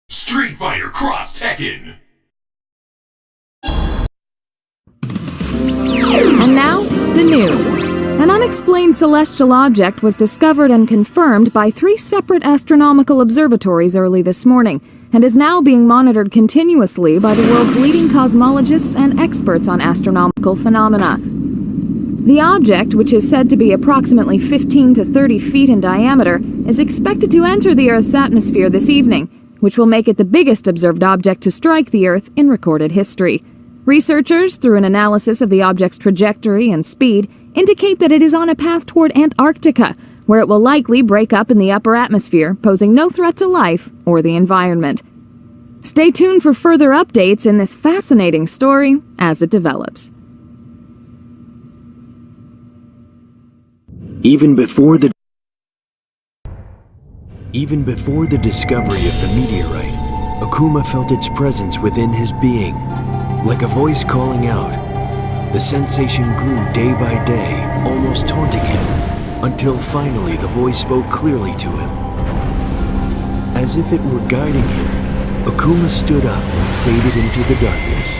Street Fighter Cross Tekken! And now, the news. An unexplained celestial object was discovered and confirmed by 3 separate astronomical observatories early this morning, and is now being monitored continuously by the world's leading cosmologists and experts on astronomical phenomena. The object, which is said to be approximately 15 to 30 feet in diameter, is expected to enter the Earth's atmosphere this evening, which will make it the biggest observed object to strike the Earth in recorded history. Researchers, through an analysis of the object's trajectory and speed, indicate that it is on a path toward Antarctica, where it will likely break up in the upper atmosphere, posing no threat to life or the environment. Stay tuned for further updates in this fascinating story as it develops. Even before the discovery of the meteorite, Akuma felt its presence within his being, like a voice calling out. The sensation grew day by day, almost taunting him, until finally the voice spoke clearly to him. As if it were guiding him, Akuma stood up and faded into the darkness.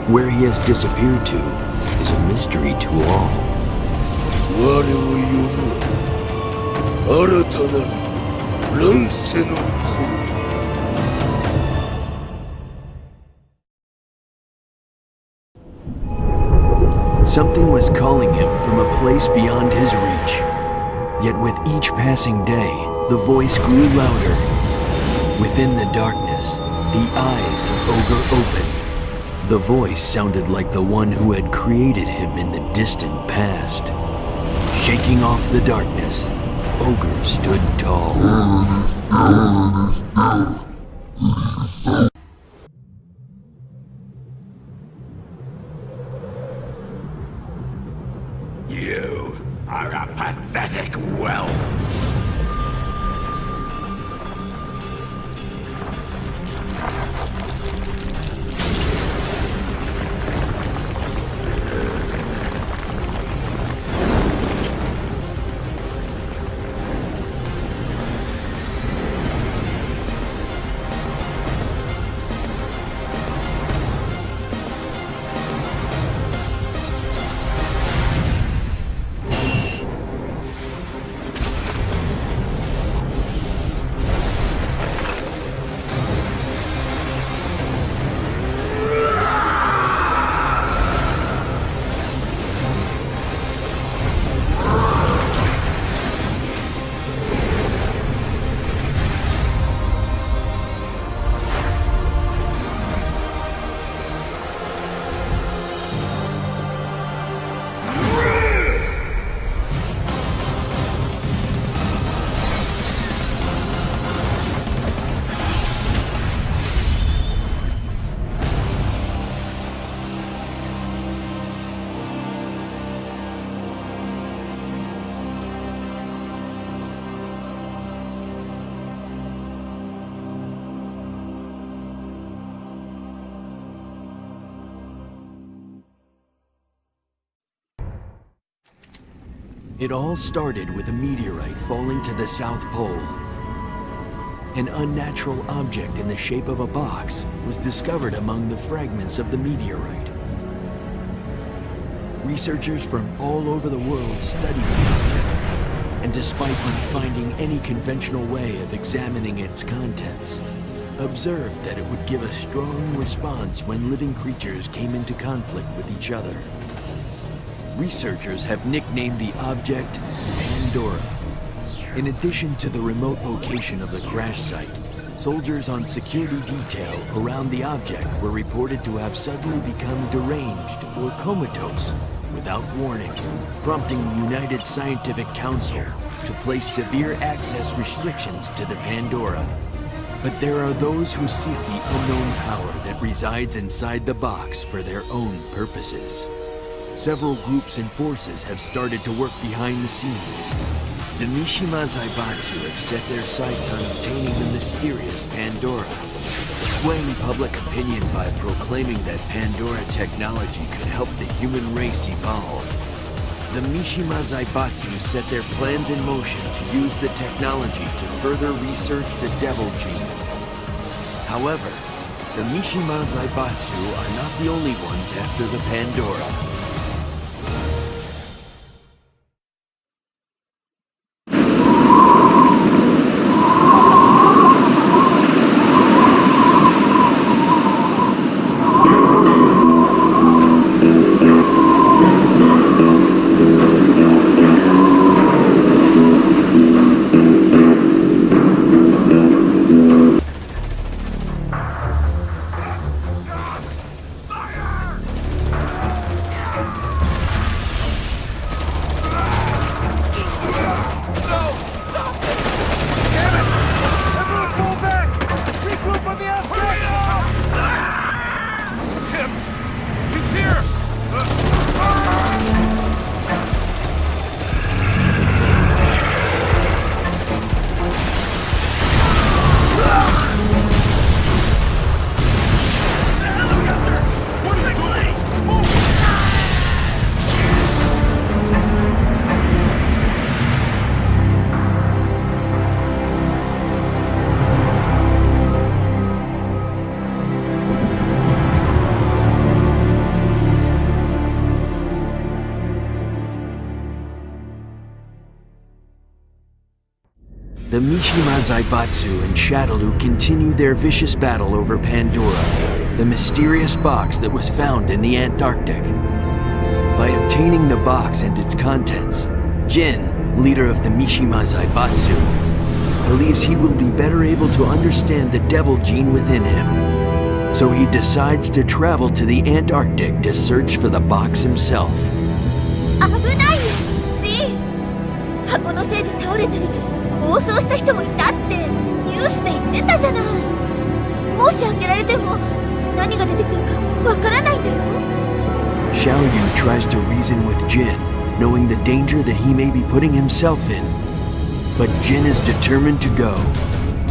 Where he has disappeared to is a mystery to all. Something was calling him from a place beyond his reach. Yet with each passing day, the voice grew louder. Within the darkness, the eyes of Ogre opened. The voice sounded like the one who had created him in the distant past. Shaking off the darkness, Ogre stood tall. You are a pathetic whelp. It all started with a meteorite falling to the South Pole. An unnatural object in the shape of a box was discovered among the fragments of the meteorite. Researchers from all over the world studied the object, and despite not finding any conventional way of examining its contents, observed that it would give a strong response when living creatures came into conflict with each other. Researchers have nicknamed the object Pandora. In addition to the remote location of the crash site, soldiers on security detail around the object were reported to have suddenly become deranged or comatose without warning, prompting the United Scientific Council to place severe access restrictions to the Pandora. But there are those who seek the unknown power that resides inside the box for their own purposes. Several groups and forces have started to work behind the scenes. The Mishima Zaibatsu have set their sights on obtaining the mysterious Pandora, swaying public opinion by proclaiming that Pandora technology could help the human race evolve. The Mishima Zaibatsu set their plans in motion to use the technology to further research the devil gene. However, the Mishima Zaibatsu are not the only ones after the Pandora. The Mishima Zaibatsu and Shadaloo continue their vicious battle over Pandora, the mysterious box that was found in the Antarctic. By obtaining the box and its contents, Jin, leader of the Mishima Zaibatsu, believes he will be better able to understand the devil gene within him. So he decides to travel to the Antarctic to search for the box himself. 危ないよ、ジン。箱のせいで倒れたり暴走した人もいたってニュースで言ってたじゃない。もし開けられても何が出てくるかわからないんだよ。Xiaoyu tries to reason with Jin, knowing the danger that he may be putting himself in. But Jin is determined to go.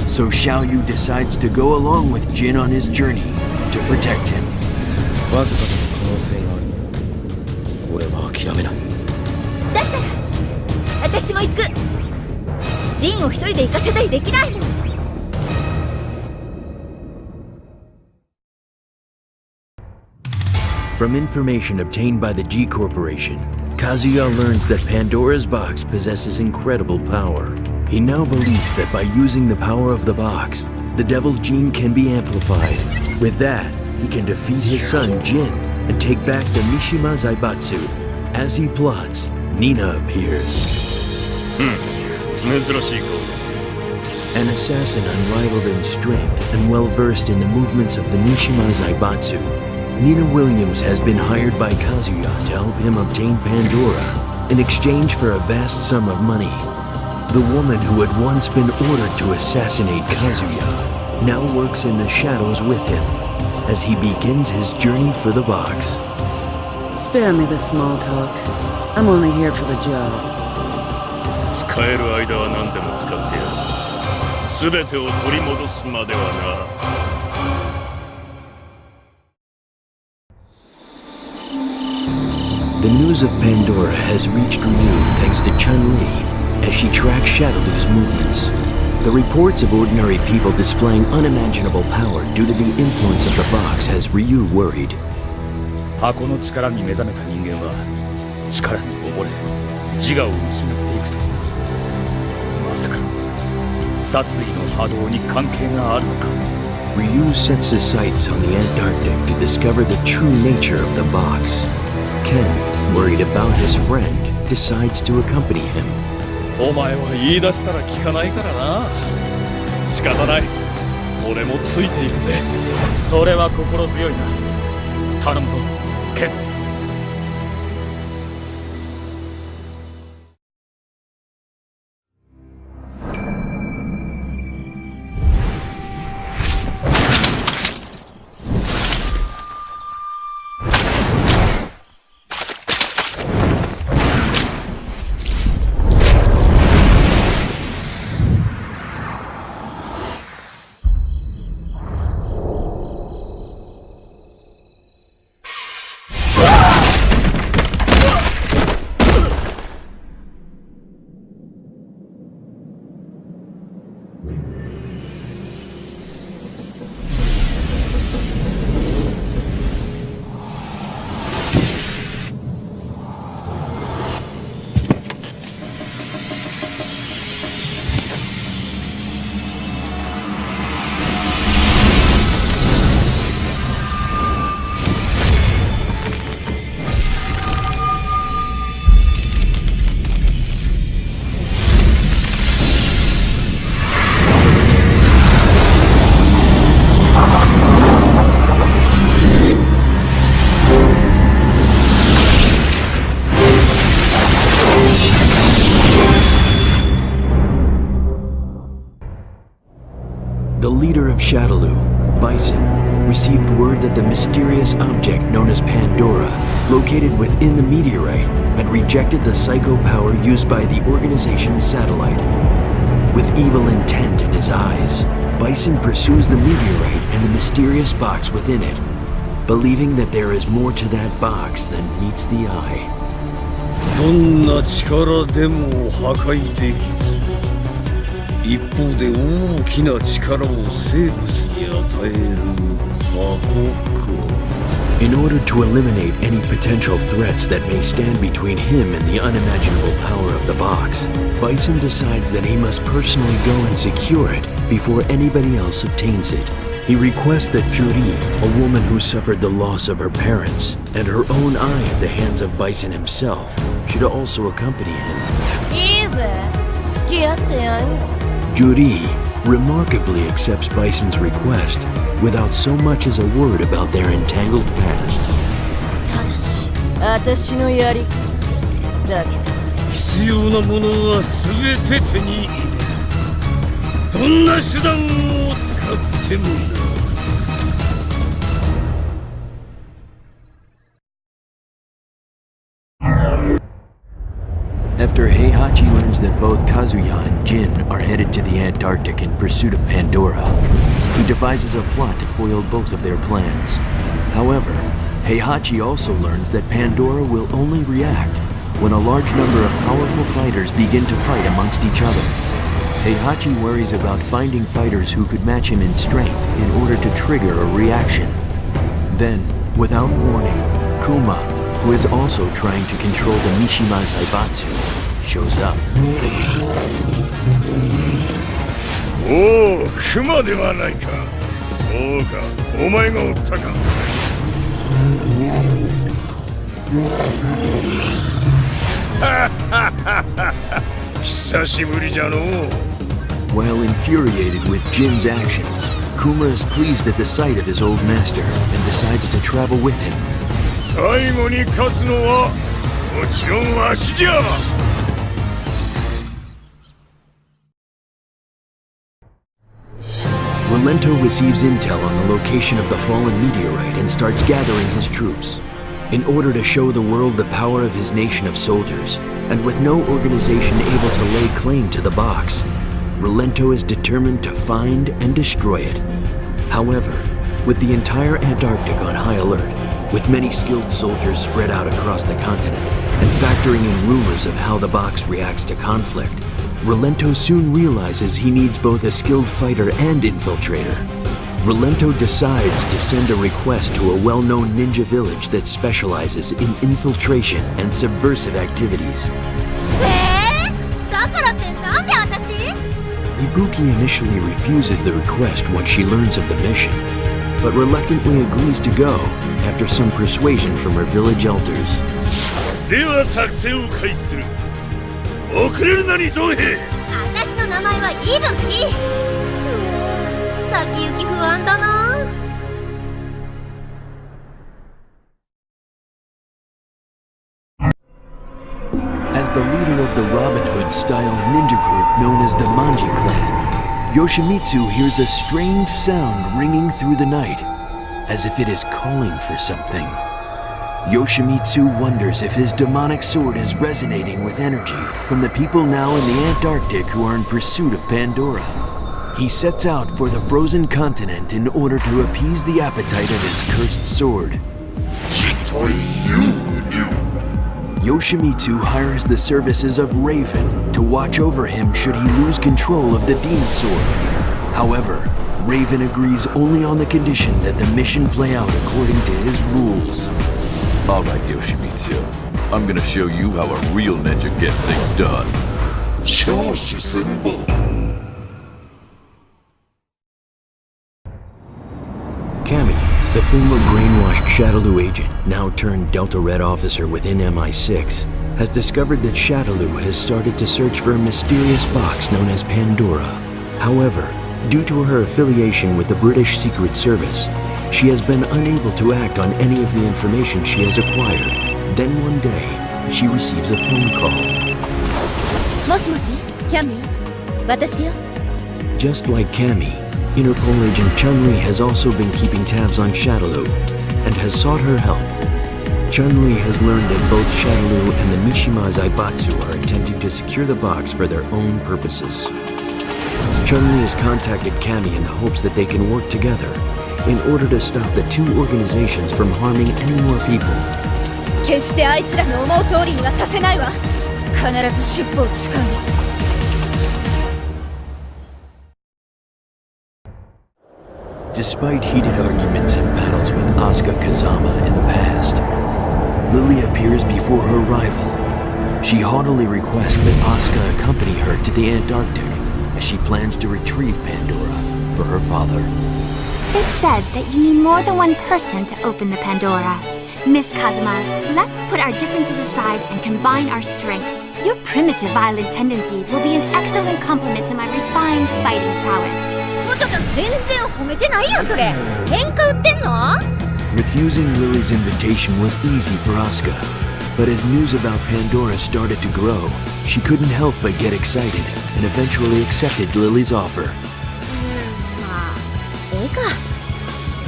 So Xiaoyu decides to go along with Jin on his journey to protect him. わずかな可能性がある。俺は諦めない。だったら私も行く。ジンを一人で行かせたりできないもん。From information obtained by the G Corporation, Kazuya learns that Pandora's box possesses incredible power. He now believes that by using the power of the box, the devil gene can be amplified. With that, he can defeat his son Jin and take back the Mishima Zaibatsu. As he plots, Nina appears. An assassin unrivaled in strength and well-versed in the movements of the Mishima Zaibatsu, Nina Williams has been hired by Kazuya to help him obtain Pandora in exchange for a vast sum of money. The woman who had once been ordered to assassinate Kazuya now works in the shadows with him as he begins his journey for the box. Spare me the small talk. I'm only here for the job. 使える間は何でも使ってやる。すべてを取り戻すまではな。The news of Pandora has reached Ryu thanks to Chun-Li as she tracks Shadowloo's movements. The reports of ordinary people displaying unimaginable power due to the influence of the box has Ryu worried. 箱の力に目覚めた人間は力に溺れ自我を失っていくと。まさか殺意の波動に関係があるのか。Ryu sets his sights on the Antarctic to discover the true nature of the box. Ken, worried about his friend, decides to accompany him. お前は言い出したら聞かないからな。仕方ない。俺もついていくぜ。それは心強いな。頼むぞ、ケン。The leader of Shadowloo, Bison, received word that the mysterious object known as Pandora, located within the meteorite, had rejected the psycho power used by the organization's satellite. With evil intent in his eyes, Bison pursues the meteorite and the mysterious box within it, believing that there is more to that box than meets the eye. どんな力でも破壊できず、一方で大きな力を生物に与える箱か。In order to eliminate any potential threats that may stand between him and the unimaginable power of the box, Bison decides that he must personally go and secure it before anybody else obtains it. He requests that Juri, a woman who suffered the loss of her parents and her own eye at the hands of Bison himself, should also accompany him. いいぜ、付き合ってやる。Juri remarkably accepts Bison's request without so much as a word about their entangled past. ただし、私のやり方だけど。必要なものは全て手に入れる。どんな手段を使ってもいい。After Heihachi learns that both Kazuya and Jin are headed to the Antarctic in pursuit of Pandora, he devises a plot to foil both of their plans. However, Heihachi also learns that Pandora will only react when a large number of powerful fighters begin to fight amongst each other. Heihachi worries about finding fighters who could match him in strength in order to trigger a reaction. Then, without warning, Kuma, who is also trying to control the Mishima Zaibatsu, shows up. おお、熊ではないか。そうか、お前がおったか。久しぶりじゃのう。While infuriated with Jin's actions, Kuma is pleased at the sight of his old master and decides to travel with him. 最後に勝つのはもちろんわしじゃ。Rolento receives intel on the location of the fallen meteorite and starts gathering his troops. In order to show the world the power of his nation of soldiers, and with no organization able to lay claim to the box, Rolento is determined to find and destroy it. However, with the entire Antarctic on high alert, With many skilled soldiers spread out across the continent, and factoring in rumors of how the box reacts to conflict, Relento soon realizes he needs both a skilled fighter and infiltrator. Relento decides to send a request to a well-known ninja village that specializes in infiltration and subversive activities. だからってなんで私？ Ibuki initially refuses the request once she learns of the mission, but reluctantly agrees to go after some persuasion from her village elders. では作戦を開始する。遅れるなに同兵。私の名前はイブキ。先行き不安だな。As the leader of the Robin Hood-style ninja group known as the Manji Clan, Yoshimitsu hears a strange sound ringing through the night, as if it is calling for something. Yoshimitsu wonders if his demonic sword is resonating with energy from the people now in the Antarctic who are in pursuit of Pandora. He sets out for the frozen continent in order to appease the appetite of his cursed sword. Yoshimitsu hires the services of Raven to watch over him should he lose control of the demon sword. However, Raven agrees only on the condition that the mission play out according to his rules. Alright, Yoshimitsu. I'm gonna show you how a real ninja gets things done. Cammy, the former brainwashed Shadaloo agent, now turned Delta Red officer within MI6, has discovered that Shadaloo has started to search for a mysterious box known as Pandora. However, due to her affiliation with the British Secret Service, she has been unable to act on any of the information she has acquired. Then one day, she receives a phone call. もしもし、キャミー、私よ。 Just like Cammy, Interpol agent Chun-Li has also been keeping tabs on Shadaloo and has sought her help. Chun-Li has learned that both Shadaloo and the Mishima Zaibatsu are attempting to secure the box for their own purposes. Chun-Li has contacted Cammy in the hopes that they can work together in order to stop the two organizations from harming any more people. 決してあいつらの思う通りにはさせないわ。必ず尻尾をつかんで。Despite heated arguments and battles with Asuka Kazama in the past, Lily appears before her rival. She haughtily requests that Asuka accompany her to the Antarctic as she plans to retrieve Pandora for her father. It's said that you need more than one person to open the Pandora. Miss Kazuma, let's put our differences aside and combine our strength. Your primitive violent tendencies will be an excellent complement to my refined fighting prowess. 全然褒めてないよそれ。喧嘩売ってんの？ Refusing Lily's invitation was easy for Asuka, but as news about Pandora started to grow, she couldn't help but get excited and eventually accepted Lily's offer. まあ、ええか。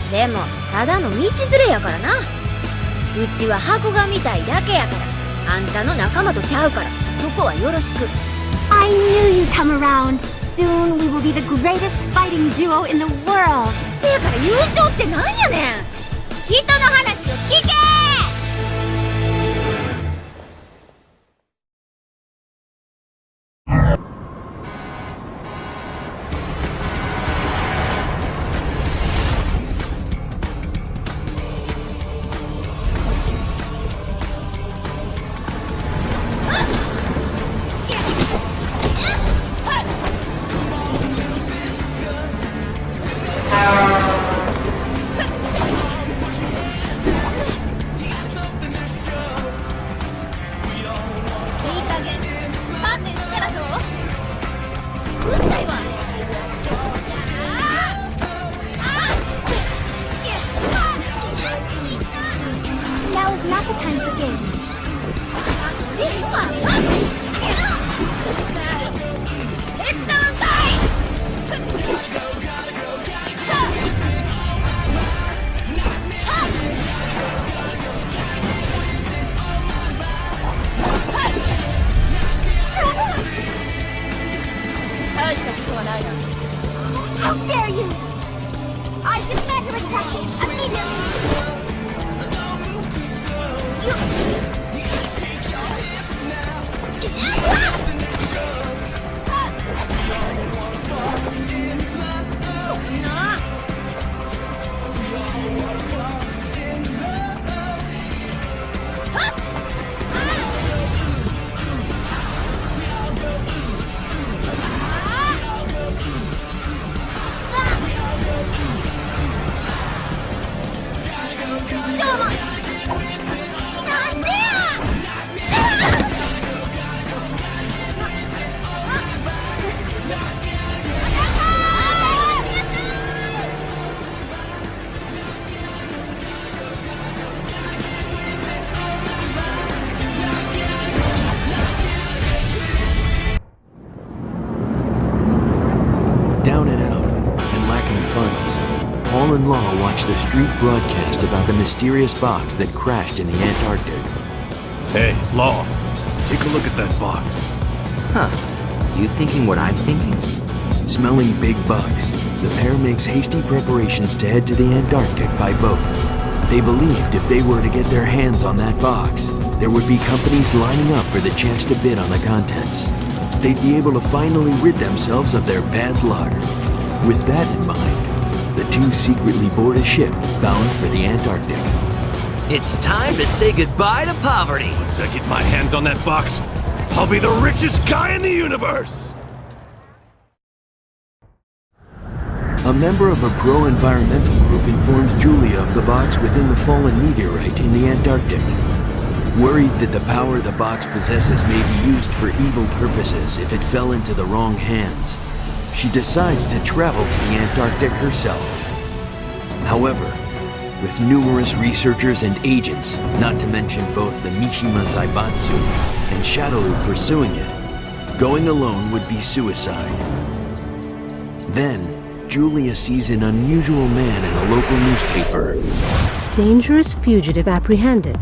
でも、ただの道連れやからな。うちは箱が見たいだけやから。あんたの仲間とちゃうから、そこはよろしく。I knew you'd come around. Soon we will be the greatest fighting duo in the world. せやから優勝ってなんやねん。人の話を聞けー。Now is not the time for games. How dare you! I demand her attack immediately! Down and out, and lacking funds, Paul and Law watched a street broadcast about the mysterious box that crashed in the Antarctic. Hey, Law, take a look at that box. Huh. You thinking what I'm thinking? Smelling big bucks, the pair makes hasty preparations to head to the Antarctic by boat. They believed if they were to get their hands on that box, there would be companies lining up for the chance to bid on the contents. They'd be able to finally rid themselves of their bad luck. With that in mind, the two secretly board a ship bound for the Antarctic. It's time to say goodbye to poverty. Once I get my hands on that box, I'll be the richest guy in the universe! A member of a pro-environmental group informed Julia of the box within the fallen meteorite in the Antarctic. Worried that the power the box possesses may be used for evil purposes if it fell into the wrong hands, she decides to travel to the Antarctic herself. However, with numerous researchers and agents, not to mention both the Mishima Zaibatsu and Shadowloo pursuing it, going alone would be suicide. Then, Julia sees an unusual man in a local newspaper. Dangerous fugitive apprehended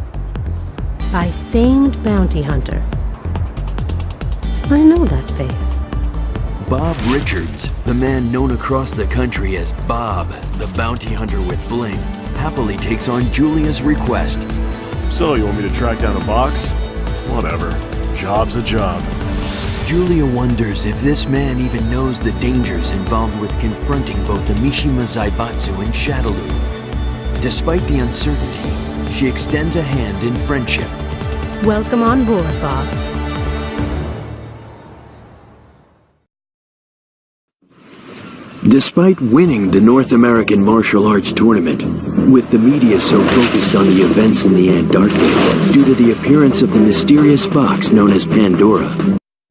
by famed bounty hunter. I know that face. Bob Richards, the man known across the country as Bob, the bounty hunter with bling, happily takes on Julia's request. So, you want me to track down a box? Whatever. Job's a job. Julia wonders if this man even knows the dangers involved with confronting both the Mishima Zaibatsu and Shadowloo. Despite the uncertainty, she extends a hand in friendship. Welcome on board, Bob. Despite winning the North American Martial Arts Tournament, with the media so focused on the events in the Antarctic due to the appearance of the mysterious box known as Pandora,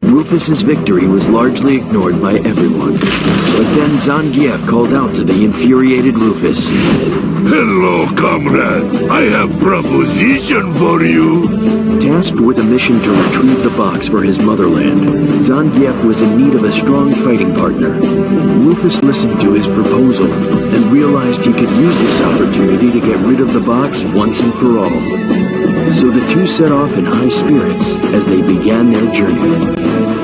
Rufus's victory was largely ignored by everyone. But then Zangief called out to the infuriated Rufus. Hello, comrade. I have proposition for you. Tasked with a mission to retrieve the box for his motherland, Zangief was in need of a strong fighting partner. Rufus listened to his proposal and realized he could use this opportunity to get rid of the box once and for all. So the two set off in high spirits as they began their journey.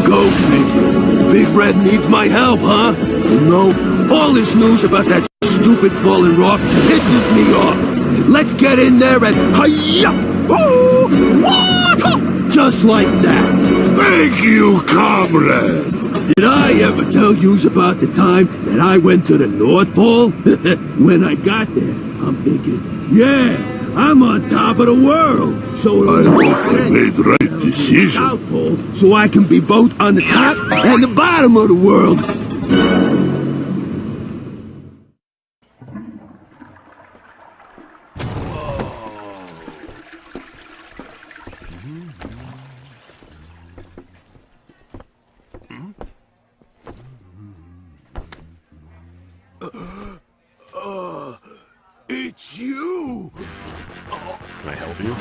Go figure. Big Red needs my help, huh? You know, all this news about that stupid fallen rock pisses me off. Let's get in there and hi-ya! Just like that. Thank you, comrade. Did I ever tell yous about the time that I went to the North Pole? When I got there, I'm thinking, yeah, I'm on top of the world. So I hope I made the right decision. South Pole, so I can be both on the top and the bottom of the world. It's you! Can I help you?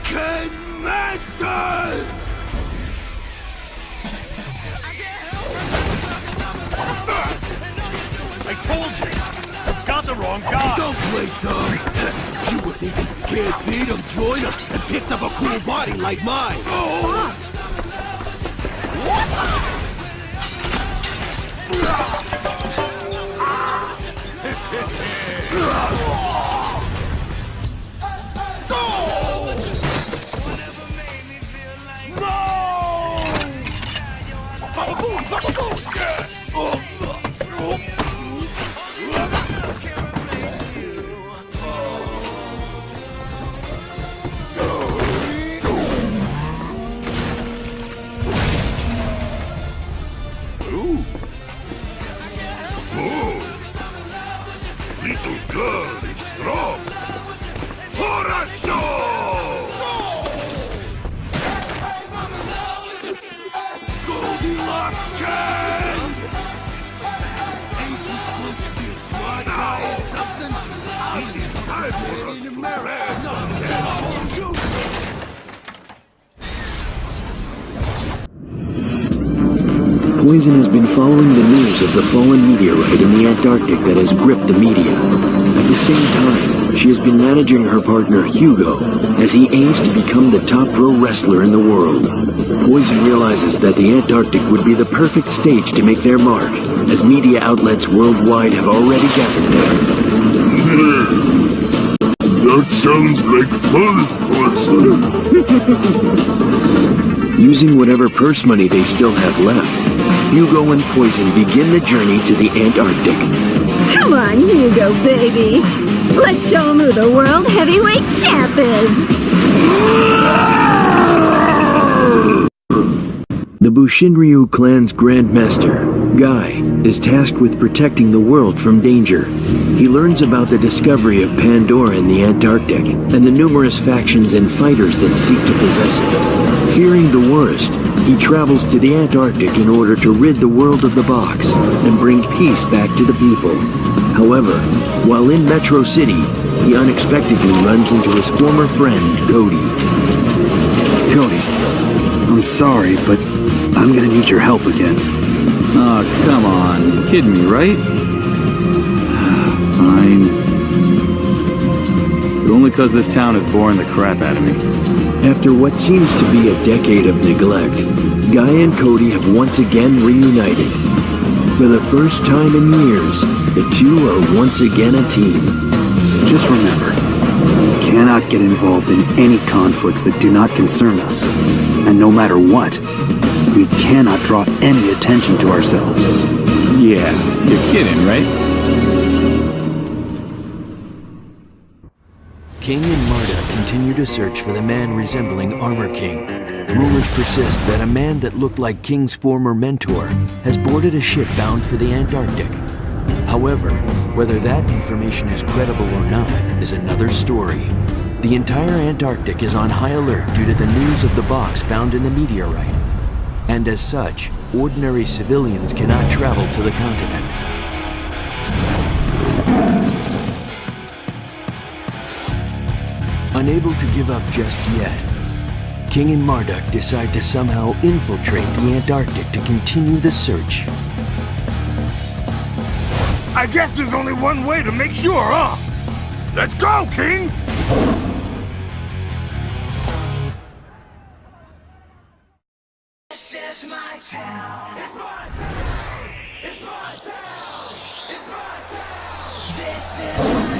Ken Masters! I told you! You've got the wrong guy! Don't play dumb! You were thinking can't beat him, join him, and picked up a cool body like mine! Oh! Little girl is strong. Хорошо! Goldilocks can! Ain't you supposed to be a smart guy or something? It is time for us to prepare something. Poison has been following the news of the fallen meteorite in the Antarctic that has gripped the media. At the same time, she has been managing her partner Hugo as he aims to become the top pro wrestler in the world. Poison realizes that the Antarctic would be the perfect stage to make their mark, as media outlets worldwide have already gathered there. That sounds like fun, Poison. Using whatever purse money they still have left, Hugo and Poison begin the journey to the Antarctic. Come on, Hugo, baby. Let's show him who the world heavyweight champ is. The Bushinryu clan's Grandmaster, Guy, is tasked with protecting the world from danger. He learns about the discovery of Pandora in the Antarctic and the numerous factions and fighters that seek to possess it. Fearing the worst, he travels to the Antarctic in order to rid the world of the box and bring peace back to the people. However, while in Metro City, he unexpectedly runs into his former friend, Cody. Cody, I'm sorry, but I'm gonna need your help again. Oh, come on. You're kidding me, right? Fine. But only because this town is boring the crap out of me. After what seems to be a decade of neglect, Guy and Cody have once again reunited. For the first time in years, the two are once again a team. Just remember, we cannot get involved in any conflicts that do not concern us. And no matter what, we cannot draw any attention to ourselves. Yeah, you're kidding, right? King and Marta continue to search for the man resembling Armor King. Rumors persist that a man that looked like King's former mentor has boarded a ship bound for the Antarctic. However, whether that information is credible or not is another story. The entire Antarctic is on high alert due to the news of the box found in the meteorite. And as such, ordinary civilians cannot travel to the continent. Unable to give up just yet, King and Marduk decide to somehow infiltrate the Antarctic to continue the search. I guess there's only one way to make sure, huh? Let's go, King! This is my town. It's my town. It's my town. It's my town. This is my town.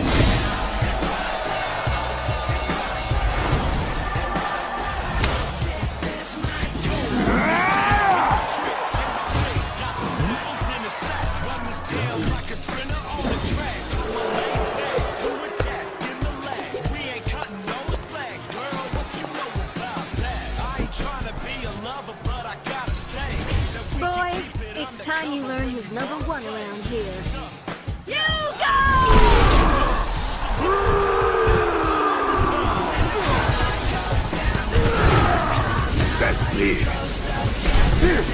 It's time you learn who's number one around here. You go! That's clear. Get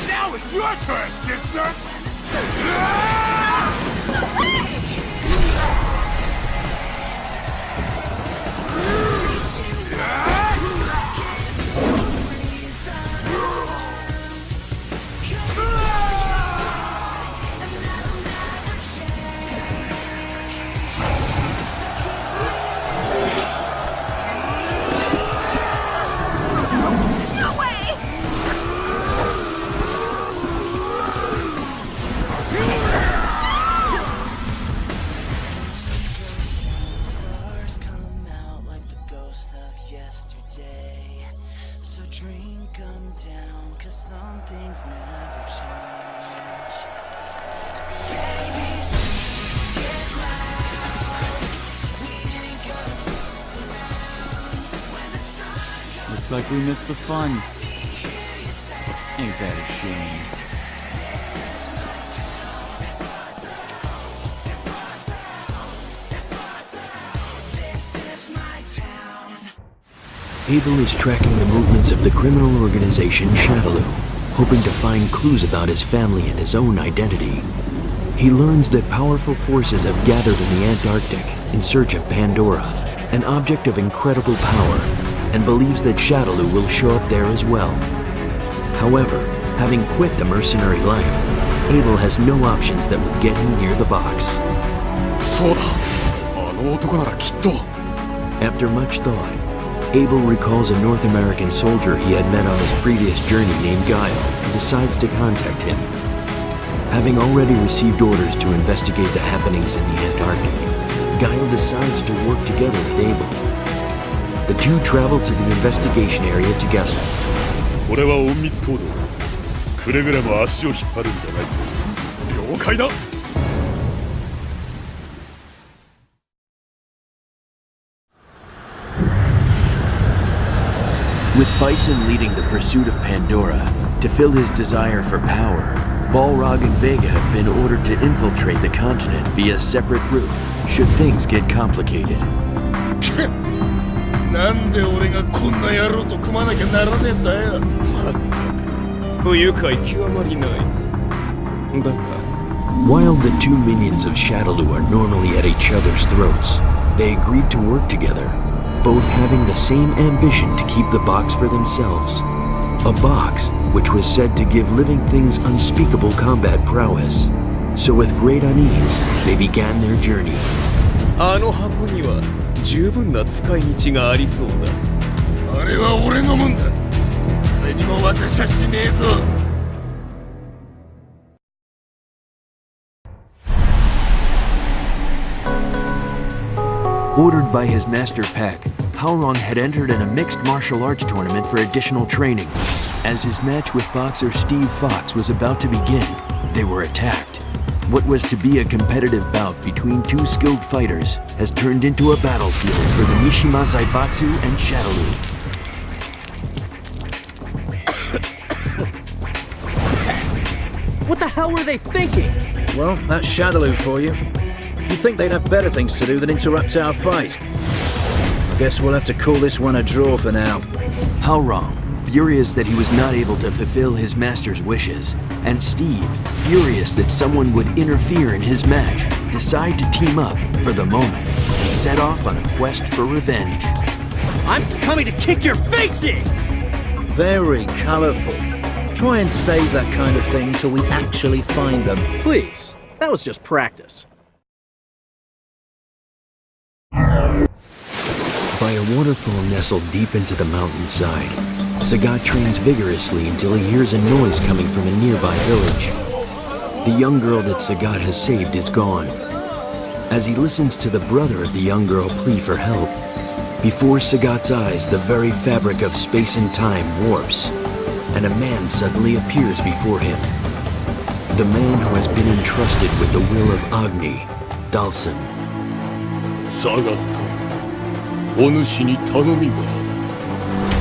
now it's your turn, sister! like we missed the fun. Ain't that a shame? Abel is tracking the movements of the criminal organization Shadaloo, hoping to find clues about his family and his own identity. He learns that powerful forces have gathered in the Antarctic in search of Pandora, an object of incredible power, and believes that Shadaloo will show up there as well. However, having quit the mercenary life, Abel has no options that would get him near the box. After much thought, Abel recalls a North American soldier he had met on his previous journey named Guile and decides to contact him. Having already received orders to investigate the happenings in the Antarctic, Guile decides to work together with Abel. The two travel to the investigation area together. With Bison leading the pursuit of Pandora, to fill his desire for power, Balrog and Vega have been ordered to infiltrate the continent via separate route, should things get complicated. While the two minions of Shadaloo are normally at each other's throats, they agreed to work together, both having the same ambition to keep the box for themselves. A box which was said to give living things unspeakable combat prowess. So with great unease, they began their journey. Ordered by his master Peck, Howrong had entered in a mixed martial arts tournament for additional training. As his match with boxer Steve Fox was about to begin, they were attacked. What was to be a competitive bout between two skilled fighters has turned into a battlefield for the Mishima Zaibatsu and Shadaloo. What the hell were they thinking? Well, that's Shadaloo for you. You'd think they'd have better things to do than interrupt our fight. Guess we'll have to call this one a draw for now. Howrong, furious that he was not able to fulfill his master's wishes, and Steve, furious that someone would interfere in his match, decide to team up for the moment and set off on a quest for revenge. I'm coming to kick your face in! Very colorful. Try and save that kind of thing till we actually find them. Please, that was just practice. By a waterfall nestled deep into the mountainside, Sagat trains vigorously until he hears a noise coming from a nearby village. The young girl that Sagat has saved is gone. As he listens to the brother of the young girl plea for help, before Sagat's eyes the very fabric of space and time warps, and a man suddenly appears before him. The man who has been entrusted with the will of Agni, Dalsim.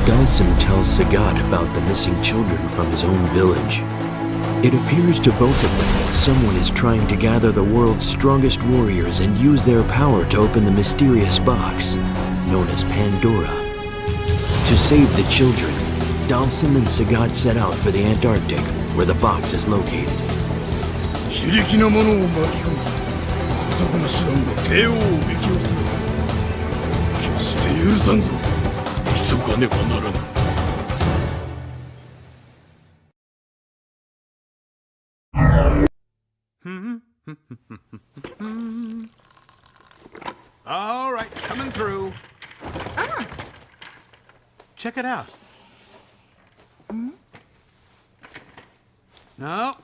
Dalsim tells Sagat about the missing children from his own village. It appears to both of them that someone is trying to gather the world's strongest warriors and use their power to open the mysterious box, known as Pandora. To save the children, Dalsim and Sagat set out for the Antarctic, where the box is located. All right, coming through. Check it out. No,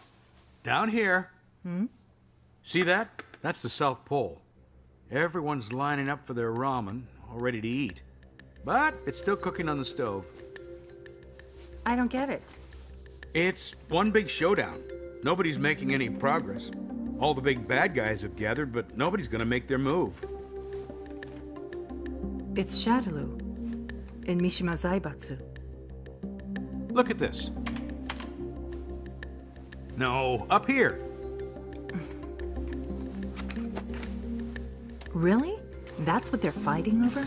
down here. See that? That's the South Pole. Everyone's lining up for their ramen, all ready to eat. But it's still cooking on the stove. I don't get it. It's one big showdown. Nobody's making any progress. All the big bad guys have gathered, but nobody's gonna make their move. It's Shadaloo in Mishima Zaibatsu. Look at this. No, up here. Really? That's what they're fighting over?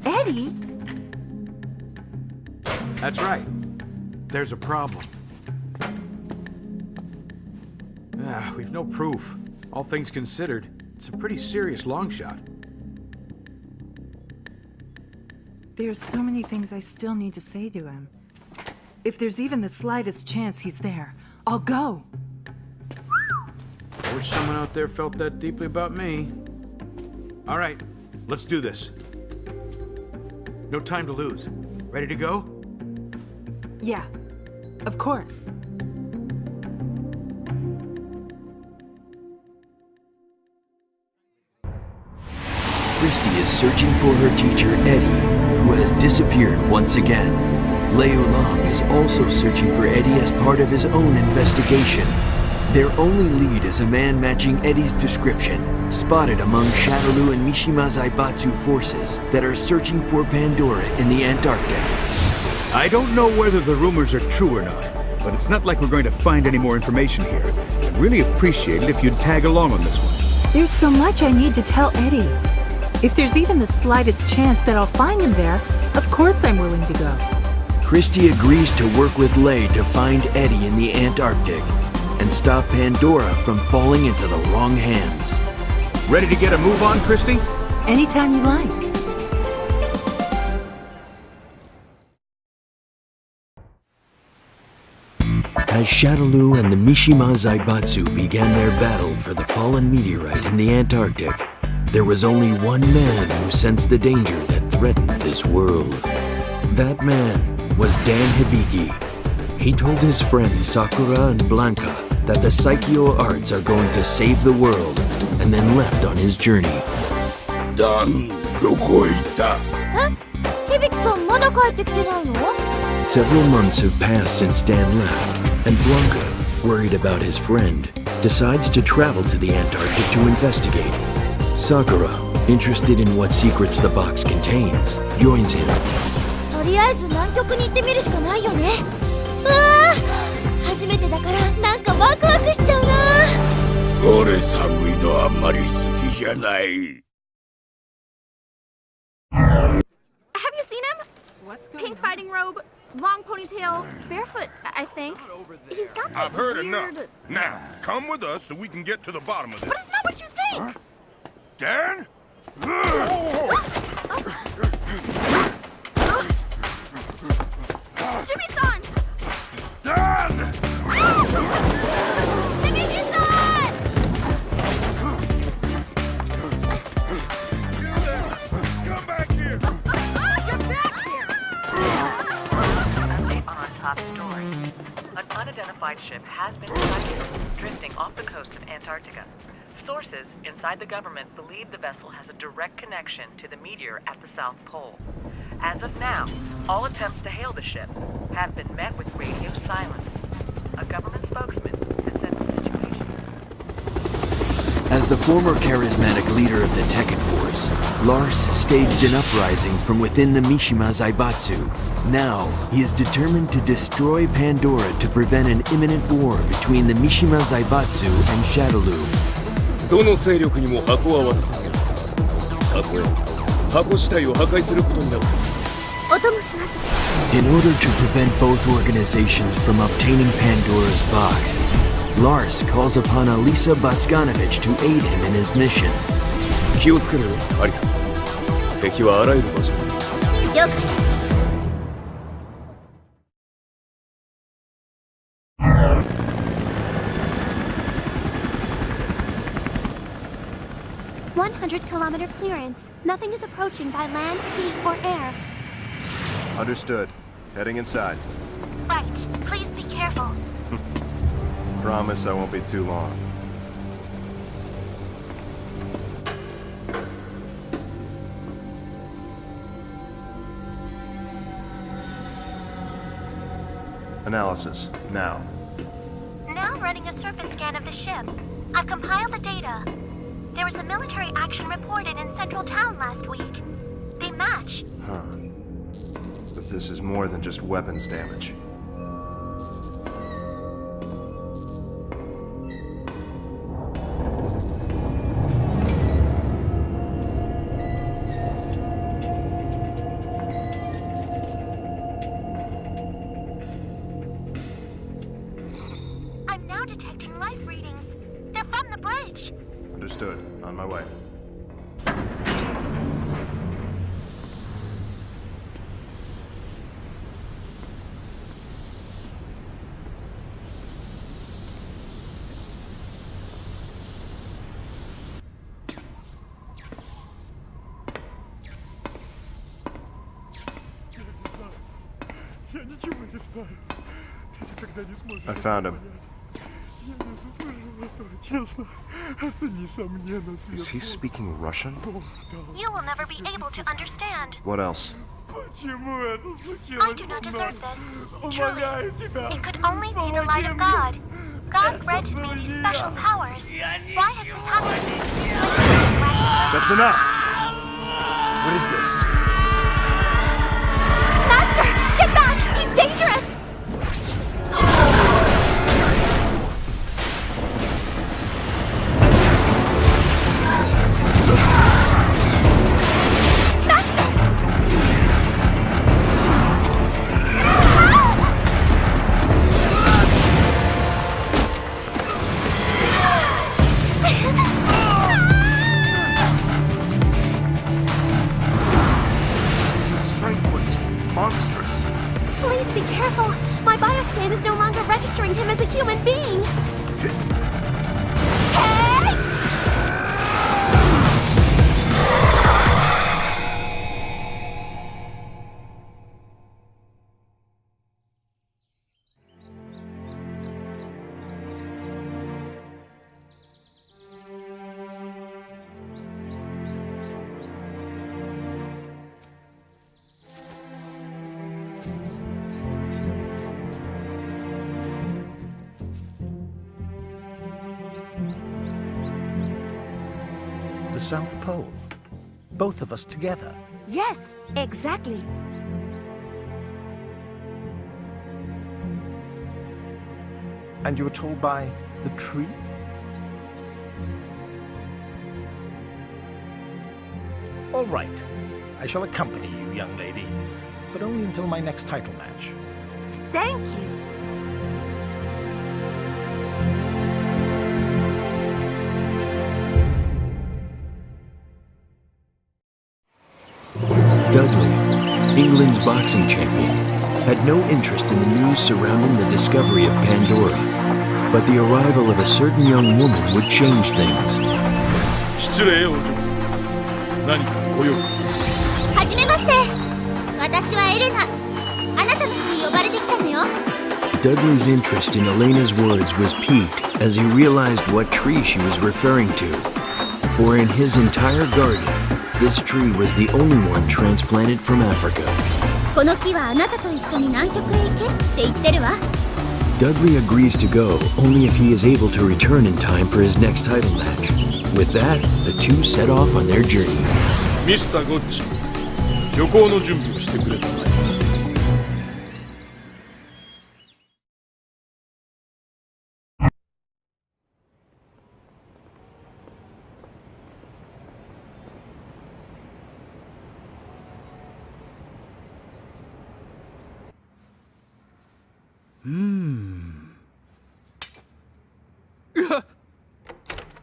Eddie? That's right. There's a problem. We've no proof. All things considered, it's a pretty serious long shot. There's so many things I still need to say to him. If there's even the slightest chance he's there, I'll go. I wish someone out there felt that deeply about me. All right, let's do this. No time to lose. Ready to go? Yeah, of course. Christy is searching for her teacher, Eddie, who has disappeared once again. Leo Long is also searching for Eddie as part of his own investigation. Their only lead is a man matching Eddie's description, spotted among Shadaloo and Mishima Zaibatsu forces that are searching for Pandora in the Antarctic. I don't know whether the rumors are true or not, but it's not like we're going to find any more information here. I'd really appreciate it if you'd tag along on this one. There's so much I need to tell Eddie. If there's even the slightest chance that I'll find him there, of course I'm willing to go. Christy agrees to work with Lei to find Eddie in the Antarctic and stop Pandora from falling into the wrong hands. Ready to get a move on, Christy? Anytime you like. As Shadaloo and the Mishima Zaibatsu began their battle for the fallen meteorite in the Antarctic, there was only one man who sensed the danger that threatened this world. That man was Dan Hibiki. He told his friends Sakura and Blanca that the Saikyo arts are going to save the world, and then left on his journey. Dan, doko itta? Hibiki-san, mada kaette kite nai no? Several months have passed since Dan left, and Blanca, worried about his friend, decides to travel to the Antarctic to investigate. Sakura, interested in what secrets the box contains, joins him. とりあえず南極に行ってみるしかないよね。うわあ、初めてだからなんかワクワクしちゃうな。俺寒いのあんまり好きじゃない。Have you seen him? Pink fighting robe, long ponytail, barefoot, I think. He's got this I've heard weird... enough. Now, come with us so we can get to the bottom of this. But it's not what you think! Huh? Dan? Jimmy-san! Dan! Hibiki-san! Come back here! Get back here! Update on top story. An unidentified ship has been sighted drifting off the coast of Antarctica. Sources inside the government believe the vessel has a direct connection to the meteor at the South Pole. As of now, all attempts to hail the ship have been met with radio silence. A government spokesman has said the situation... As the former charismatic leader of the Tekken force, Lars staged an uprising from within the Mishima Zaibatsu. Now, he is determined to destroy Pandora to prevent an imminent war between the Mishima Zaibatsu and Shadaloo. どの勢力にも箱は渡さない。たとえ箱自体を破壊することになっても。お供します。In order to prevent both organizations from obtaining Pandora's box, Lars calls upon Alisa Baskanovich to aid him in his mission. 気をつけろよ、アリサ。敵はあらゆる場所に。了解です。100-kilometer clearance. Nothing is approaching by land, sea, or air. Understood. Heading inside. Right. Please be careful. Promise I won't be too long. Analysis, now. Now running a surface scan of the ship. I've compiled the data. There was a military action reported in central town last week. They match. Huh. But this is more than just weapons damage. I'm now detecting life readings. They're from the bridge. Understood. On my way. I found him. Is he speaking Russian? You will never be able to understand. What else? I do not deserve this. Truly. It could only be the light of God. God granted me these special powers. Why has this happened to me? That's enough! What is this? Master! Get back! He's dangerous! Monstrous. Please be careful. My bioscan is no longer registering him as a human being. Hey! The South Pole. Both of us together. Yes, exactly. And you were told by the tree? All right. I shall accompany you, young lady. But only until my next title match. Thank you. Dudley, England's boxing champion, had no interest in the news surrounding the discovery of Pandora. But the arrival of a certain young woman would change things. 失礼お嬢さん。何かご用？はじめまして。私はエレナ。あなたの国に呼ばれてきたのよ。Dudley's interest in Elena's words was piqued as he realized what tree she was referring to. For in his entire garden, this tree was the only one transplanted from Africa. この木はあなたと一緒に南極へ行けって言ってるわ。Dudley agrees to go only if he is able to return in time for his next title match. With that, the two set off on their journey. ミスターゴッチ、旅行の準備をしてくれたまえ。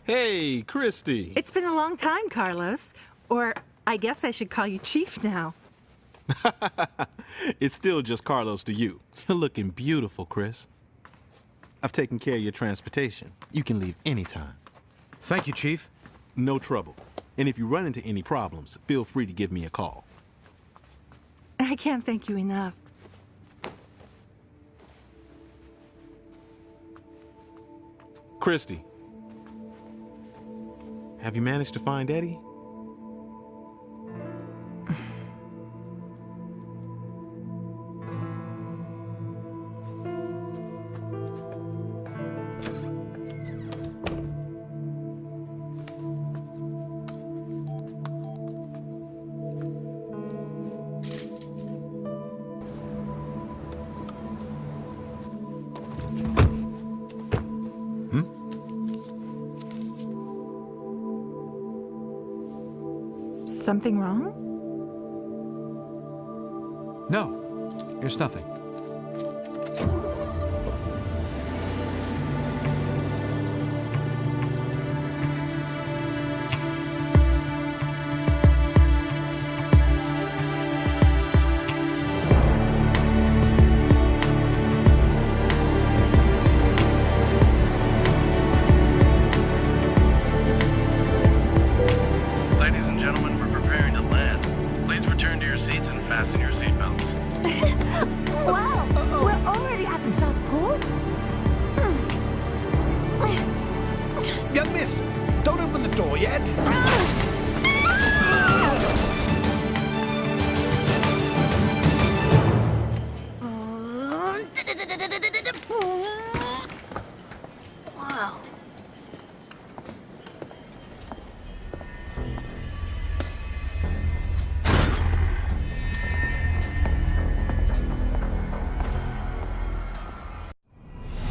Hey, Christy. It's been a long time, Carlos. Or I guess I should call you Chief now. It's still just Carlos to you. You're looking beautiful, Chris. I've taken care of your transportation. You can leave anytime. Thank you, Chief. No trouble. And if you run into any problems, feel free to give me a call. I can't thank you enough. Christy. Have you managed to find Eddie? something wrong? No, there's nothing. Ladies and gentlemen, we're preparing to land. Please return to your seats and fasten your seatbelts. Wow, we're already at the South Pole? Young miss, don't open the door yet. Wow.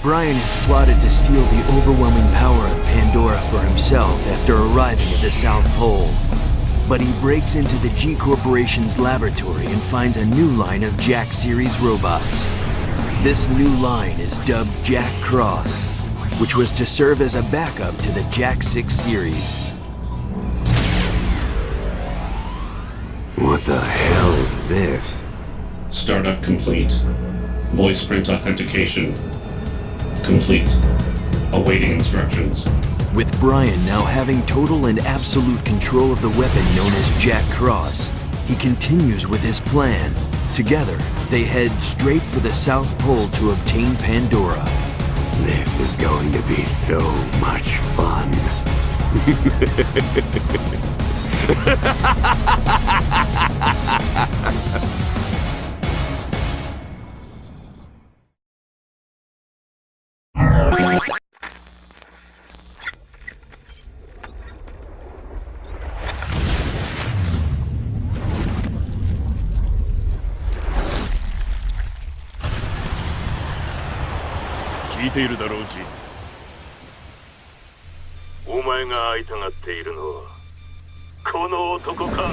Brian has plotted to steal the overwhelming power of Pandora for himself after arriving at the South Pole. But he breaks into the G Corporation's laboratory and finds a new line of Jack series robots. This new line is dubbed Jack Cross, which was to serve as a backup to the Jack 6 series. What the hell is this? Startup complete. Voice print authentication complete. Awaiting instructions. With Brian now having total and absolute control of the weapon known as Jack Cross, he continues with his plan. Together, they head straight for the South Pole to obtain Pandora. This is going to be so much fun.聞いているだろう、ジン。お前が会いたがっているのはこの男か。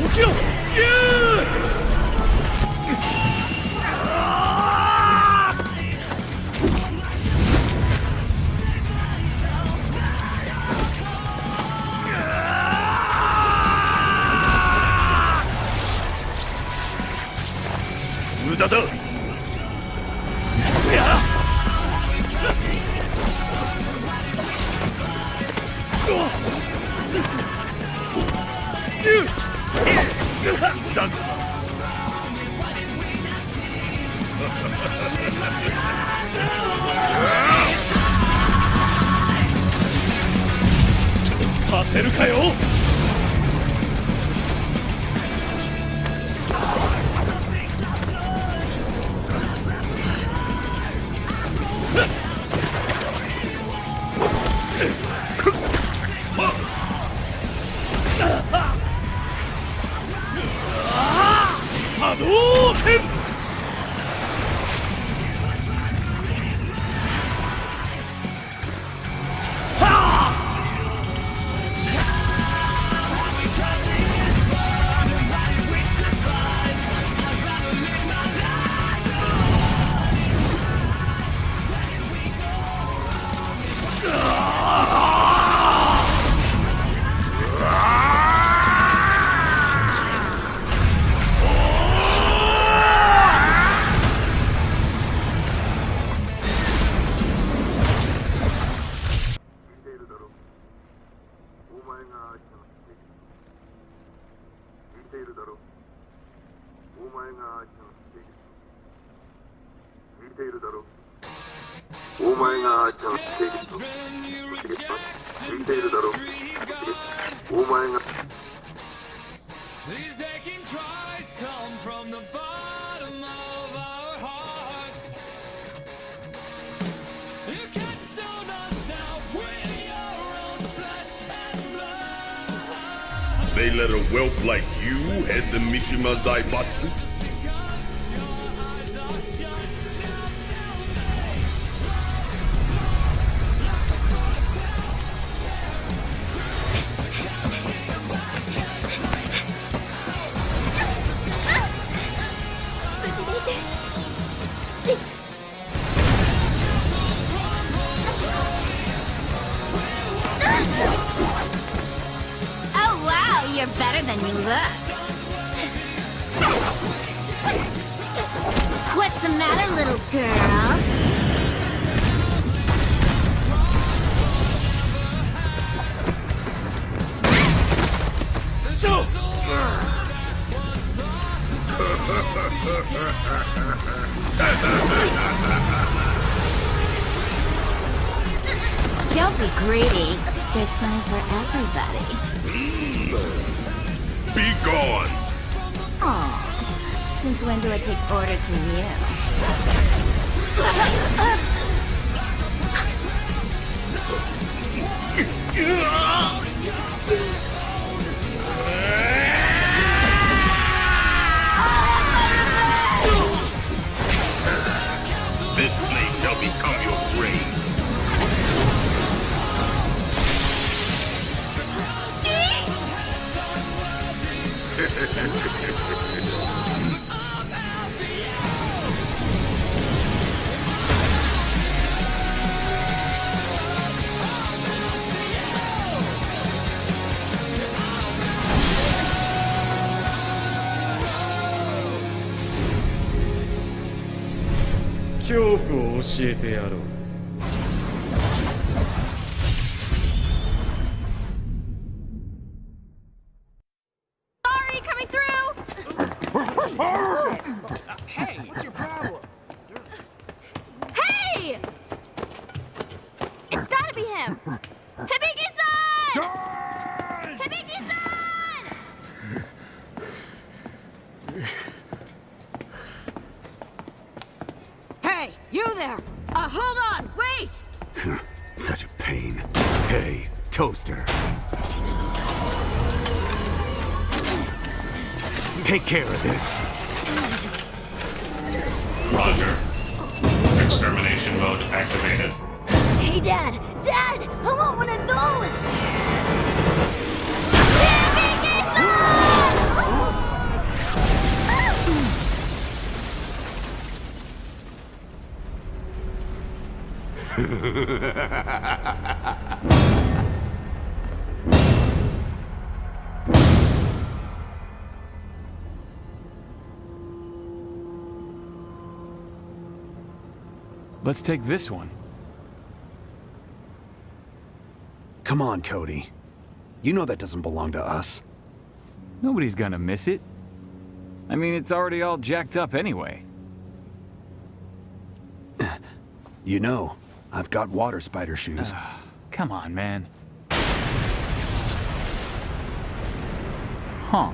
起きろ！無駄だ。させるかよ。波動拳。These aching cries come from the bottom of our hearts. They let a whelp like you head the Mishima Zaibatsu? Oh wow, you're better than you look. What's the matter, little girl? Don't be greedy. There's plenty for everybody. Be gone! Aw, since when do I take orders from This place shall become your grave. Sorry, coming through! Hey, what's your problem? Hey! It's gotta be him! Hibiki-san! Hibiki-san! Hey, you there! Hold on, wait! Such a pain. Hey, Toaster. Take care of this. Roger. Extermination mode activated. Hey, Dad! Dad! I want one of those! Let's take this one. Come on, Cody. You know that doesn't belong to us. Nobody's gonna miss it. I mean, it's already all jacked up anyway. You know, I've got water spider shoes. Come on, man. Huh.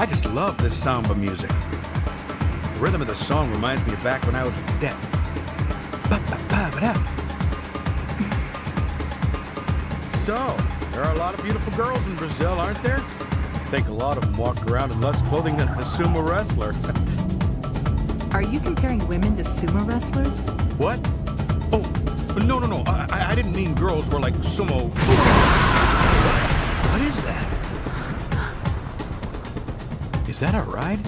I just love this samba music. The rhythm of the song reminds me of back when I was a cadet. So, there are a lot of beautiful girls in Brazil, aren't there? I think a lot of them walk around in less clothing than a sumo wrestler. Are you comparing women to sumo wrestlers? What? Oh, no. I didn't mean girls were like sumo. What is that? Is that a ride?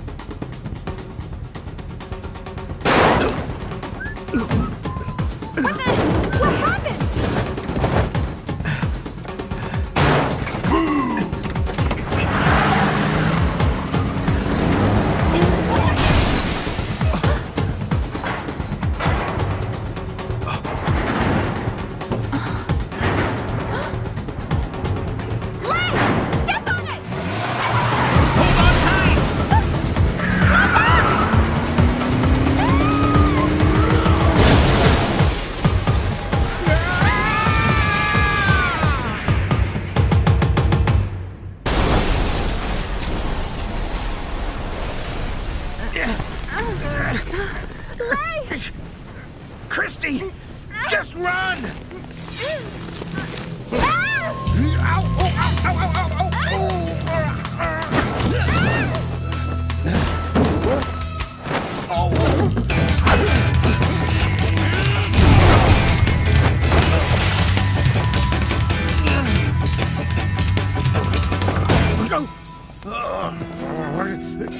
What happened? Christy! Just run!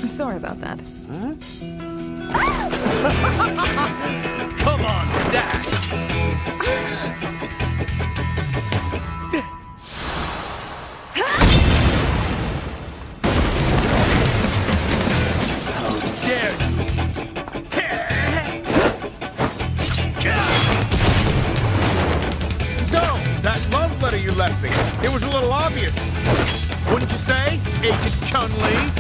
Sorry about that. Come on, Dax! How dare you! So, that love letter you left me, it was a little obvious. Wouldn't you say, Agent Chun-Li?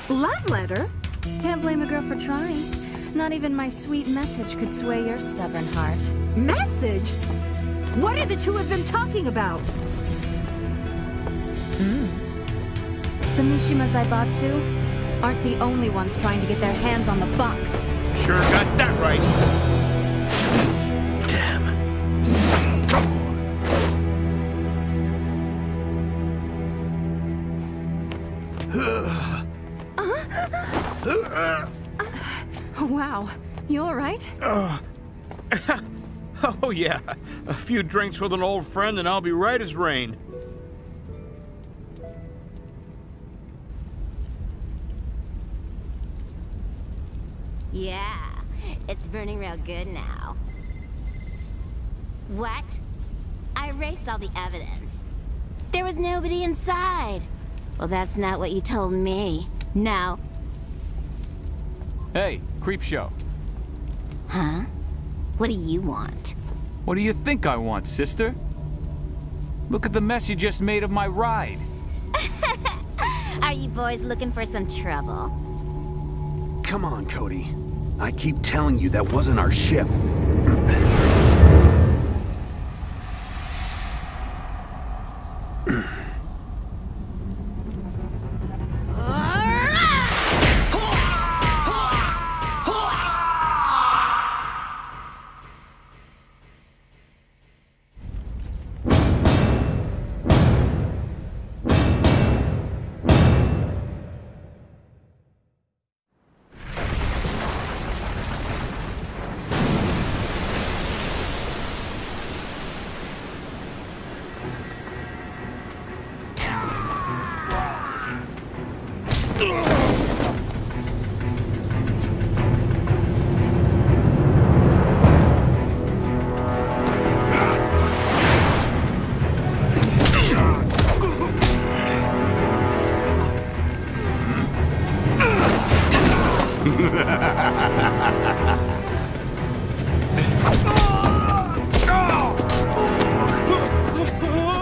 Love letter? Can't blame a girl for trying. Not even my sweet message could sway your stubborn heart. Message? What are the two of them talking about? The Mishima Zaibatsu aren't the only ones trying to get their hands on the box. Sure got that right. Wow, you all right? Oh yeah, a few drinks with an old friend and I'll be right as rain. Yeah, it's burning real good now. What? I erased all the evidence. There was nobody inside. Well, that's not what you told me. No. Hey, Creepshow. Huh? What do you want? What do you think I want, sister? Look at the mess you just made of my ride. Are you boys looking for some trouble? Come on, Cody. I keep telling you that wasn't our ship.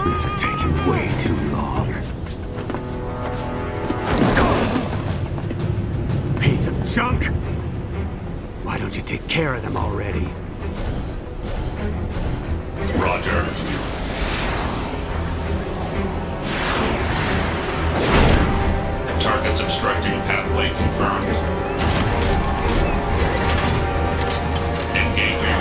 This is taking way too long. Piece of junk! Why don't you take care of them already? Roger. Targets obstructing pathway confirmed. Engaging.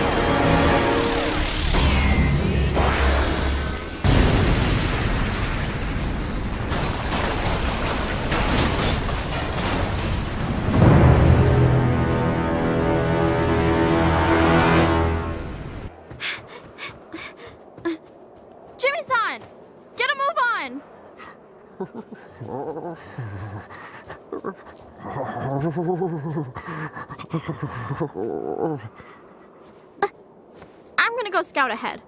Jimmy-san! Get a move on! I'm gonna go scout ahead.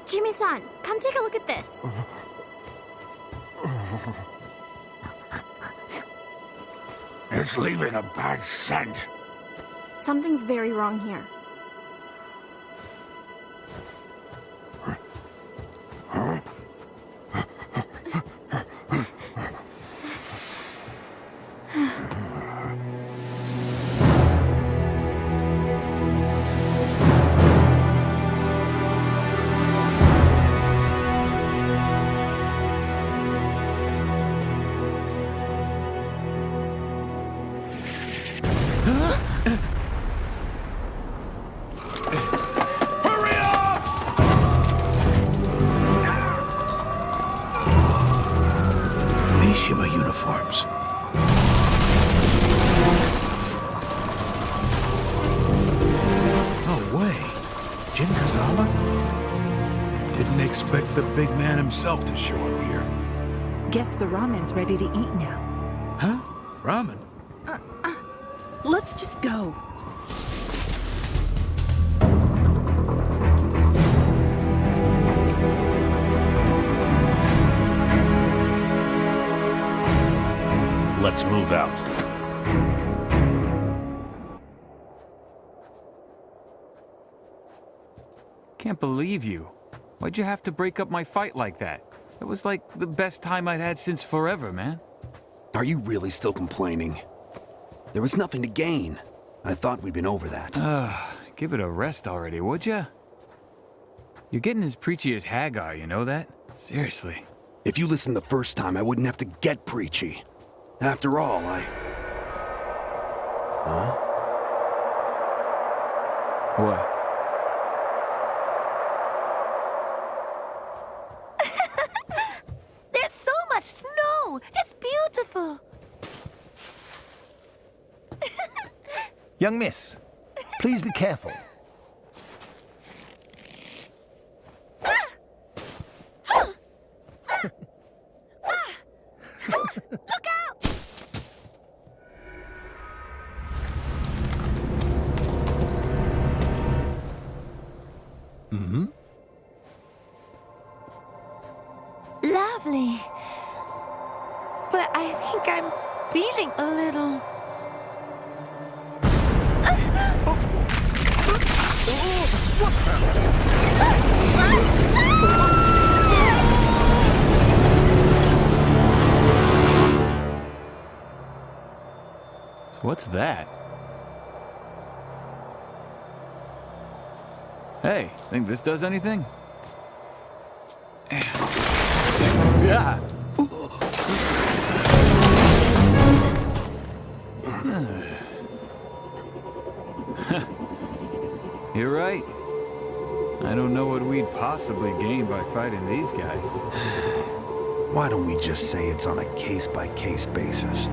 Jimmy-san, come take a look at this. It's leaving a bad scent. Something's very wrong here. expect the big man himself to show up here. Guess the ramen's ready to eat now. Huh? Ramen? Let's just go. Let's move out. Can't believe you. Why'd you have to break up my fight like that? It was like the best time I'd had since forever, man. Are you really still complaining? There was nothing to gain. I thought we'd been over that. Give it a rest already, would ya? You're getting as preachy as Hagar, you know that? Seriously. If you listened the first time, I wouldn't have to get preachy. After all, Huh? What? There's so much snow! It's beautiful! Young miss, please be careful. Look out! Mm-hmm. Lovely. But I think I'm feeling a little... What's that? Hey, think this does anything? Yeah. You're right. I don't know what we'd possibly gain by fighting these guys. Why don't we just say it's on a case-by-case basis?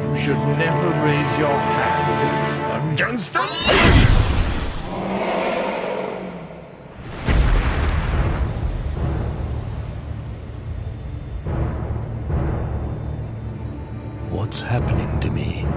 You should never raise your hand against a lady! What's happening to me?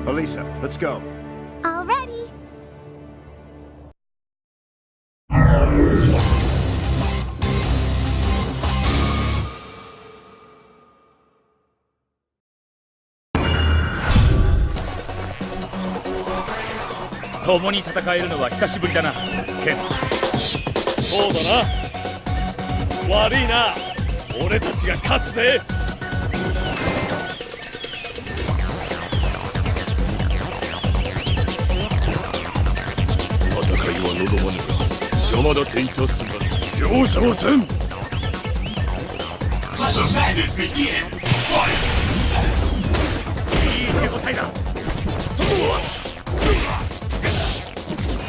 Elisa, let's go. Already.共に戦えるのは久しぶりだな、ケン。そうだな。悪いな。俺たちが勝つぜ。戦いは望まぬが、邪魔だていたすが容赦はせん。Let the madness begin! いい手応えだ。そこは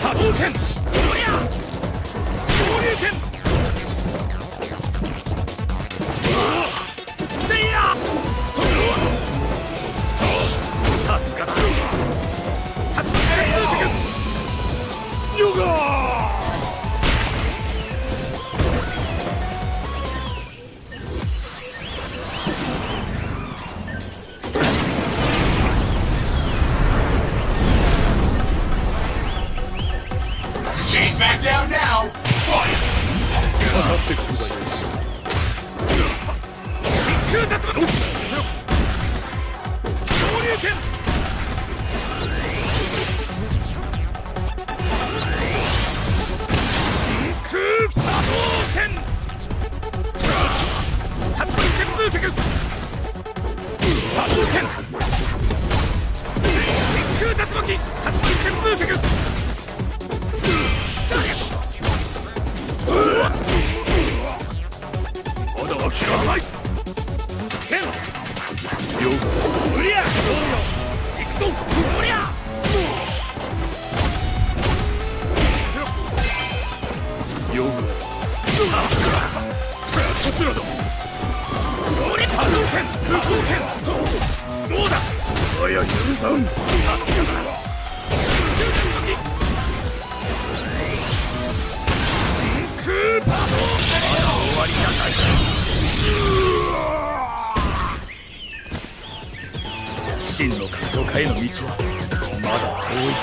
波動拳。昇竜拳。せいや。さすがだ。ヨガ。Can't back down now! Fight! かかってくるがよい。真の格闘家への道はまだ遠い。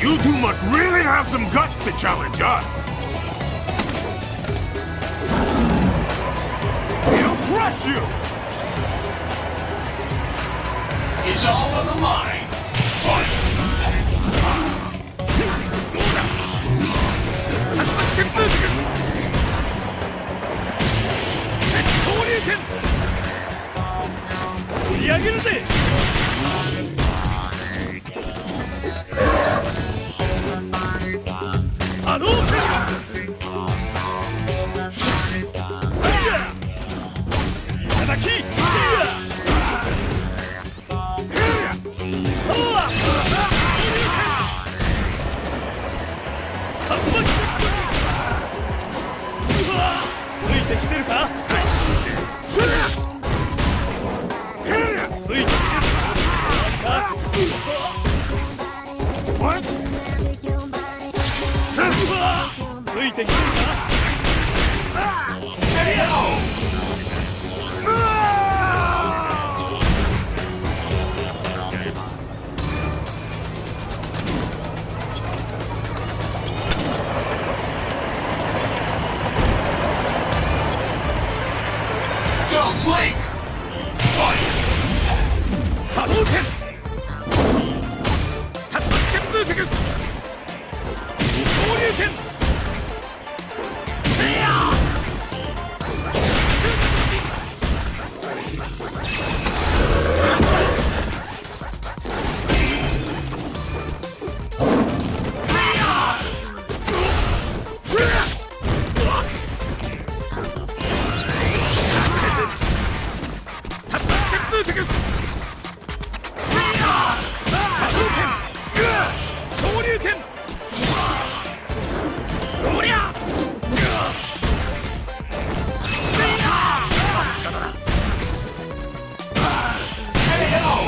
You two must really have some guts to challenge us! He'll crush you! It's all in the mind!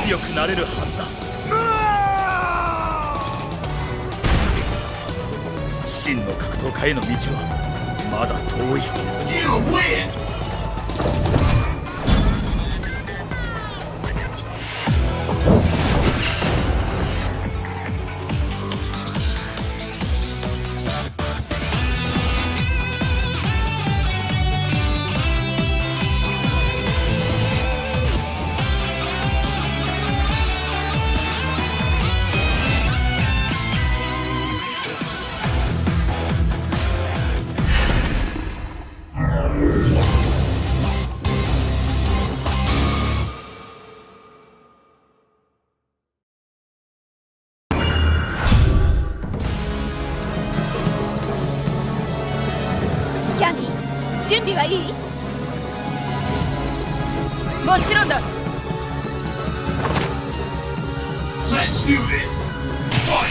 強くなれるはずだ。真の格闘家への道はまだ遠い。You win! キャンディー、準備はいい？もちろんだ。Let's do this! Fight!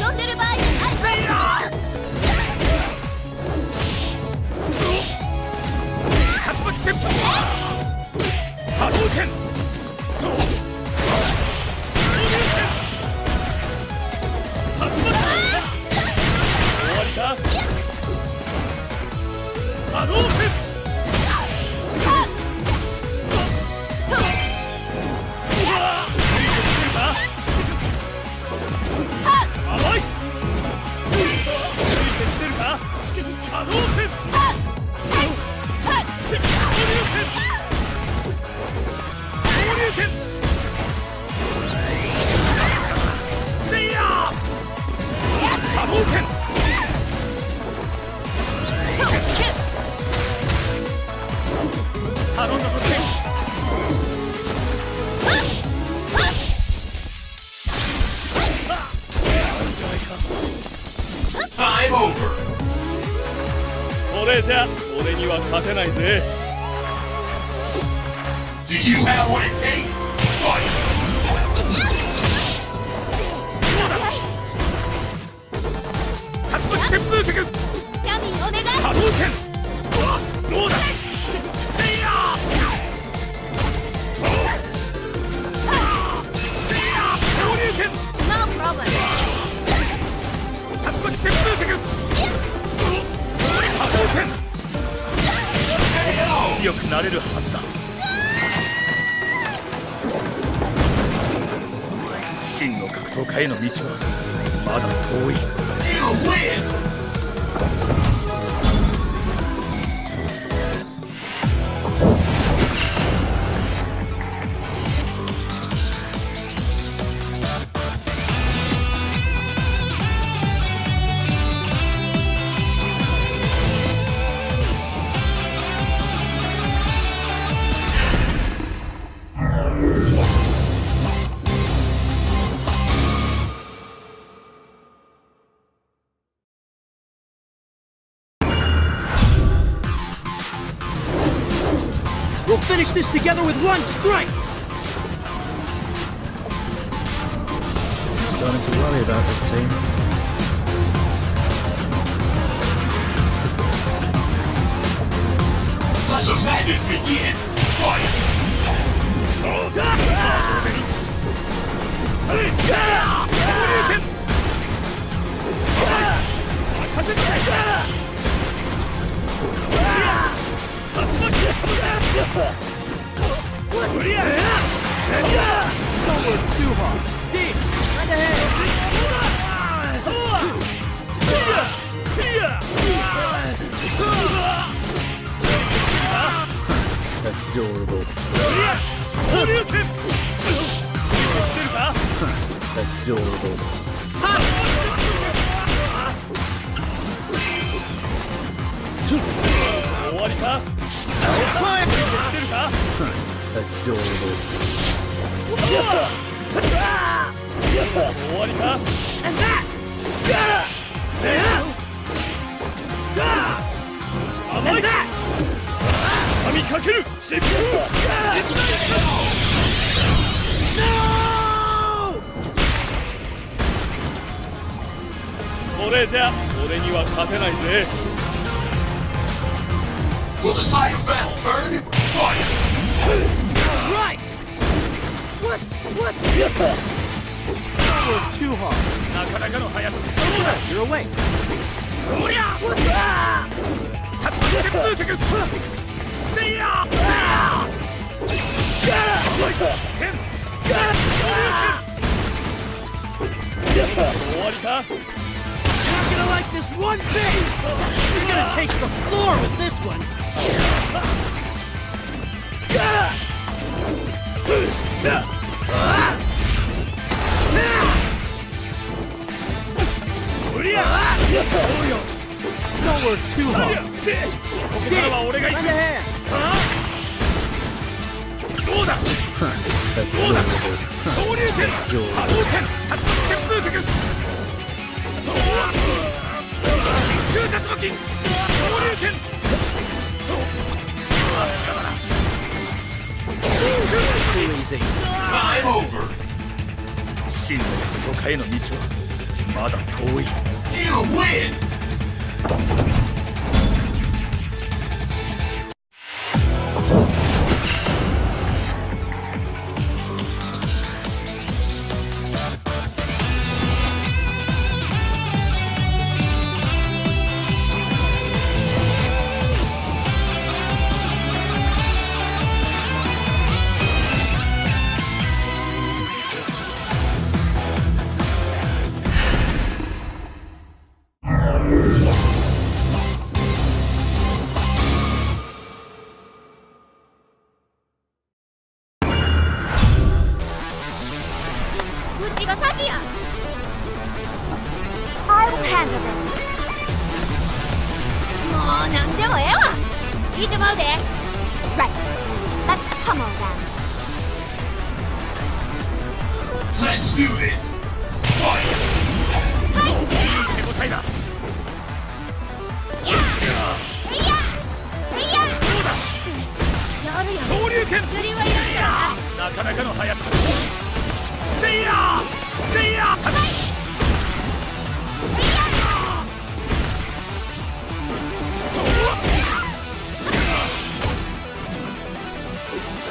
遊んでる場合じゃないぞ。竜巻旋風波動拳終わりか波動拳甘いついてきてるか波動拳頼んだぞケン。 Time over! これじゃ俺には勝てないぜ。 Do you have what it takes? Fight! 竜巻旋風脚キャミーお願い。波動拳どうだせいや昇竜拳 No problem。竜巻旋風脚波動拳強くなれるはずだ。真の格闘家への道はまだ遠い。 You win! We'll finish this together with one strike! Starting to worry about this team. Let the madness begin! Fight! Don't work too hard. Deep, right ahead. Adorable. Adorable. And that! And that! 神かける疾風 No! これじゃ俺には勝てないぜ。 Will the tide of battle turn? Fight! Right! What? Don't work too hard. なかなかの速さ。 You're awake. おりゃ竜巻旋風脚せいや剣終わりか You're not gonna like this one bit! You're gonna take the floor with this one! Don't work too hard! ここからは俺が行く Lend a hand! どうだ昇竜拳波動拳竜巻旋風脚空竜巻昇竜拳 Too easy. Time over! 真のどこかへの道はまだ遠い。 You win! うちが先や。 I will handle this. もうなんでもええわ。聞いてまうで。 Right. Let's pummel them. Let's do this! Fight! 手応えだ。やるよ。昇竜拳。釣りはいらんからな。なかなかの速さ。せいやせいや。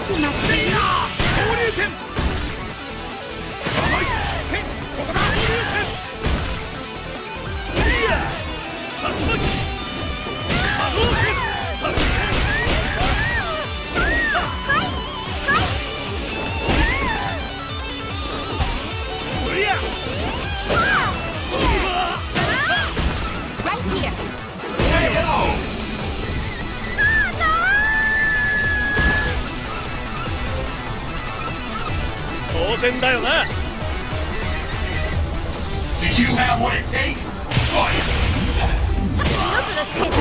せいや昇竜拳。甘い剣。ここだ昇竜拳。せいや竜巻波動拳。Right here. KO! 当然だよな。 Do you have what it takes? Fight! よくらつけて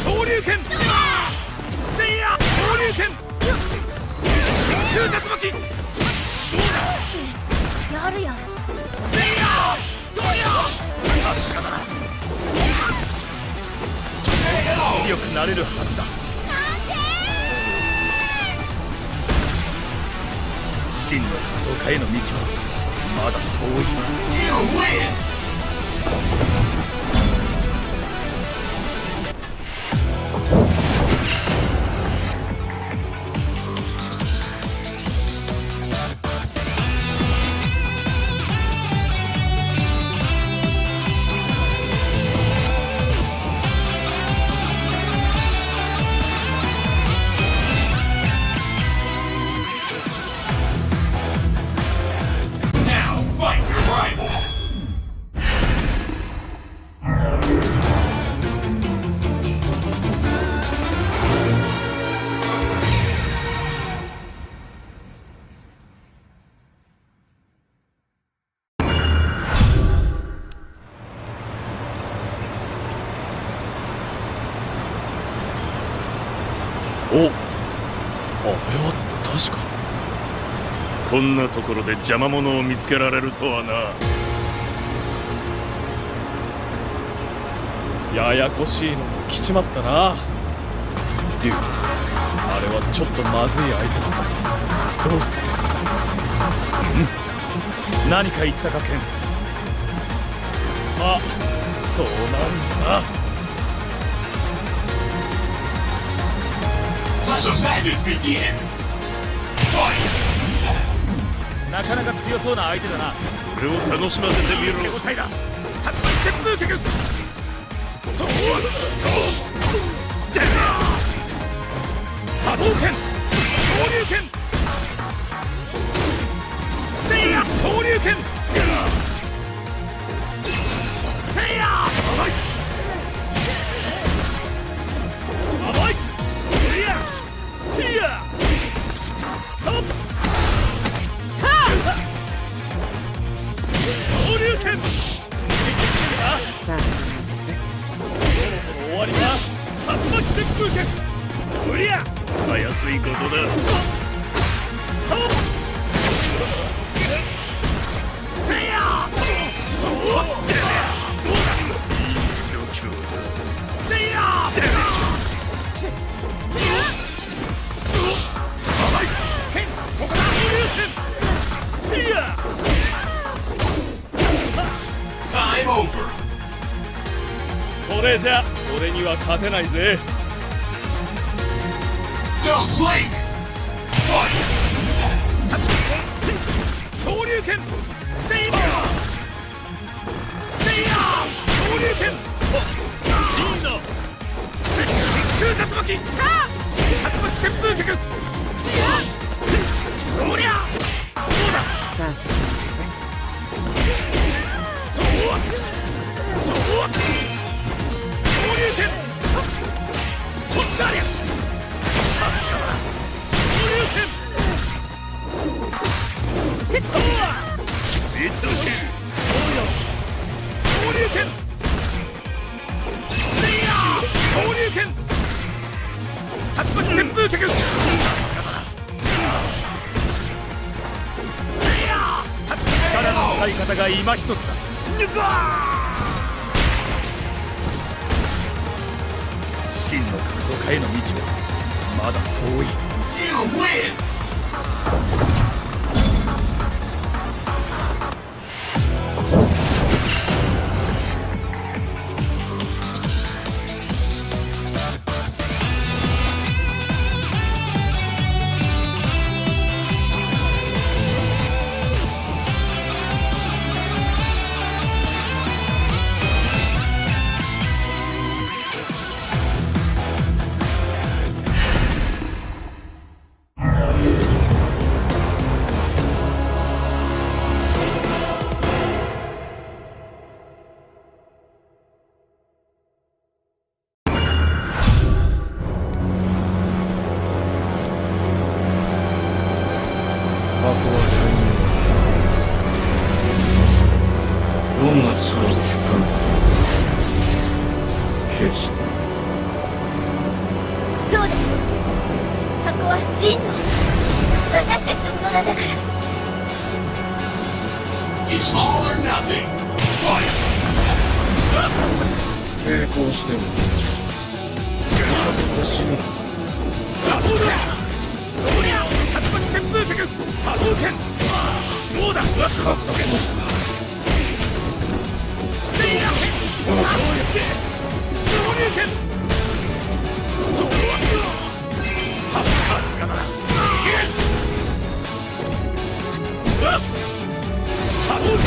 昇竜拳。せいや昇竜拳。真空竜巻。どうだ。やるよ。せいやどうや。さすがだな。強くなれるはずだ。真のどかへの道はまだ遠い。 You win! お、あれは確か。こんなところで邪魔者を見つけられるとはな。ややこしいのも来ちまったな。デュー、あれはちょっとまずい相手なんだ。どう？何か言ったか、ケン。あ、そうなんだな。 Let the madness begin! Fight! なかなか強そうな相手だな。俺を楽しませてみろ。手応えだ。竜巻旋風脚。波動拳。昇竜拳。せいや昇竜拳。せいや甘い。甘い。いや。いや。ストップ。 昇竜拳。終わりだ。竜巻旋風脚。無理や。たやすいことだ。せいや。どうだ。いい度胸だ。せいや。れじゃ俺には勝てないぜ。昇竜拳セイバーセイヤー昇竜拳ジーノ天空竜巻竜巻旋風脚おりゃどうだ昇竜拳こっちゃりゃ昇竜拳ヒットリトルキル昇竜拳レイヤー昇竜拳竜巻旋風脚力の使い方が今一つだ。真の格闘家への道はまだ遠い。You win! どんな力を使うのか決してそうだよ。箱はジンの私たちのものなんだから。 It's all or nothing! 抵抗しても私の波動だどうや竜巻旋風脚波動拳どうだ勝ったけどセイヤー拳昇竜拳さすがだな波動拳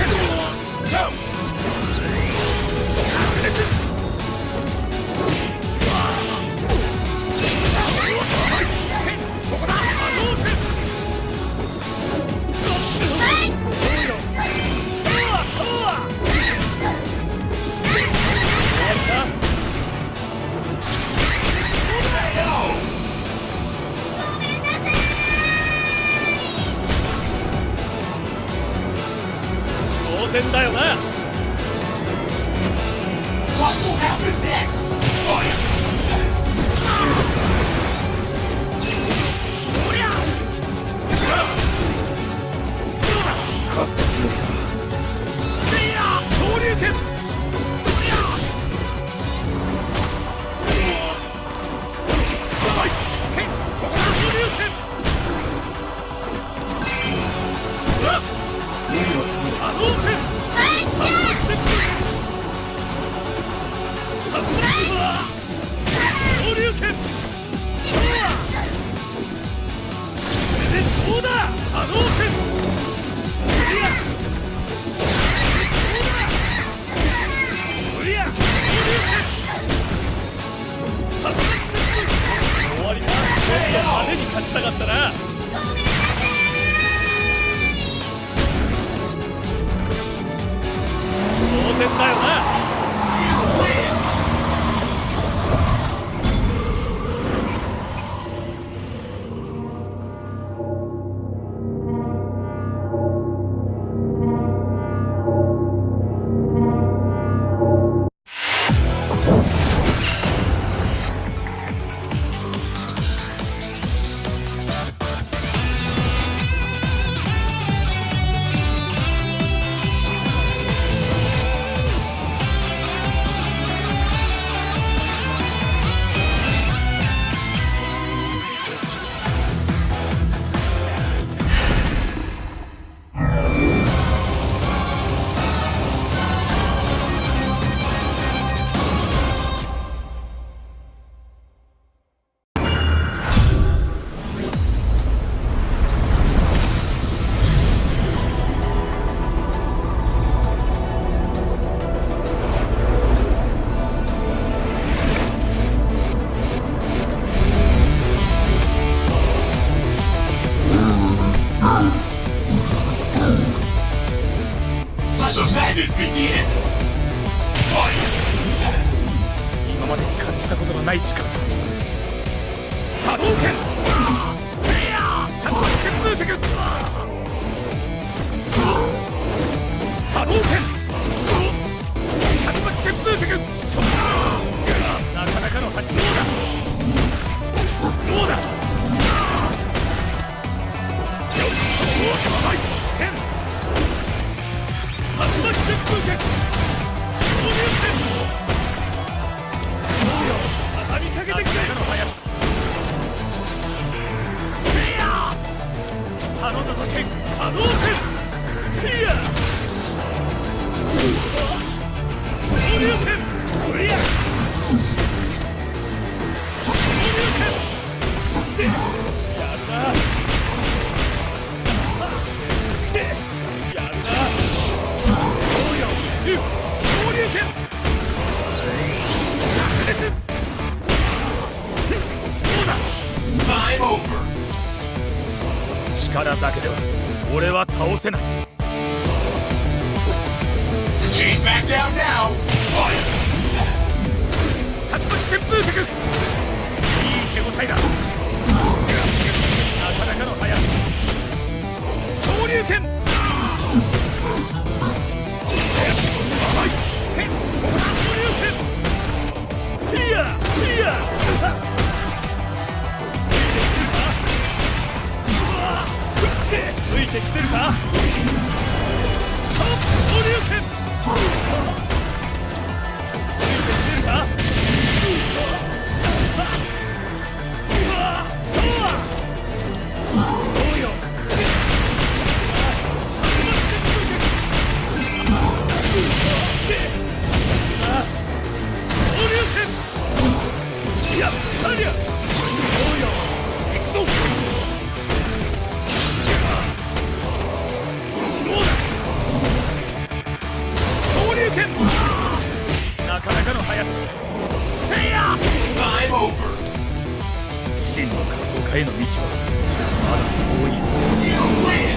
ここだ波動拳当然だよな。What will happen next? おりゃ勝ったつもりかセイヤー昇竜拳おりゃここだ昇竜拳波動拳昇竜拳どうだ波動拳おりゃ終わりか。もっと派手に勝ちたかったな。当然だよな。Let the madness begin! Fight! 今までに感じたことのない力波動拳せや竜巻旋風脚波動拳竜巻旋風脚なかなかの発動だどうだはい剣竜巻旋風脚そういう剣畳みかけてくれの速させや頼んだぞ剣波動拳いや昇竜拳クリア昇竜拳でやるなでやるなそうよ昇竜拳Time over! 力だけでは俺は倒せない Can't back down now! Fight! 竜巻旋風脚いい手応えだなかなかの速さ昇竜拳はい剣昇竜拳いやいやついてきてるか昇竜拳ついてきてるかどうよ昇竜拳やったりゃどうよ行くぞなかなかの速させや Time over! 真の格闘家への道はまだ遠い You win!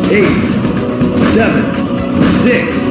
Eight, seven, six,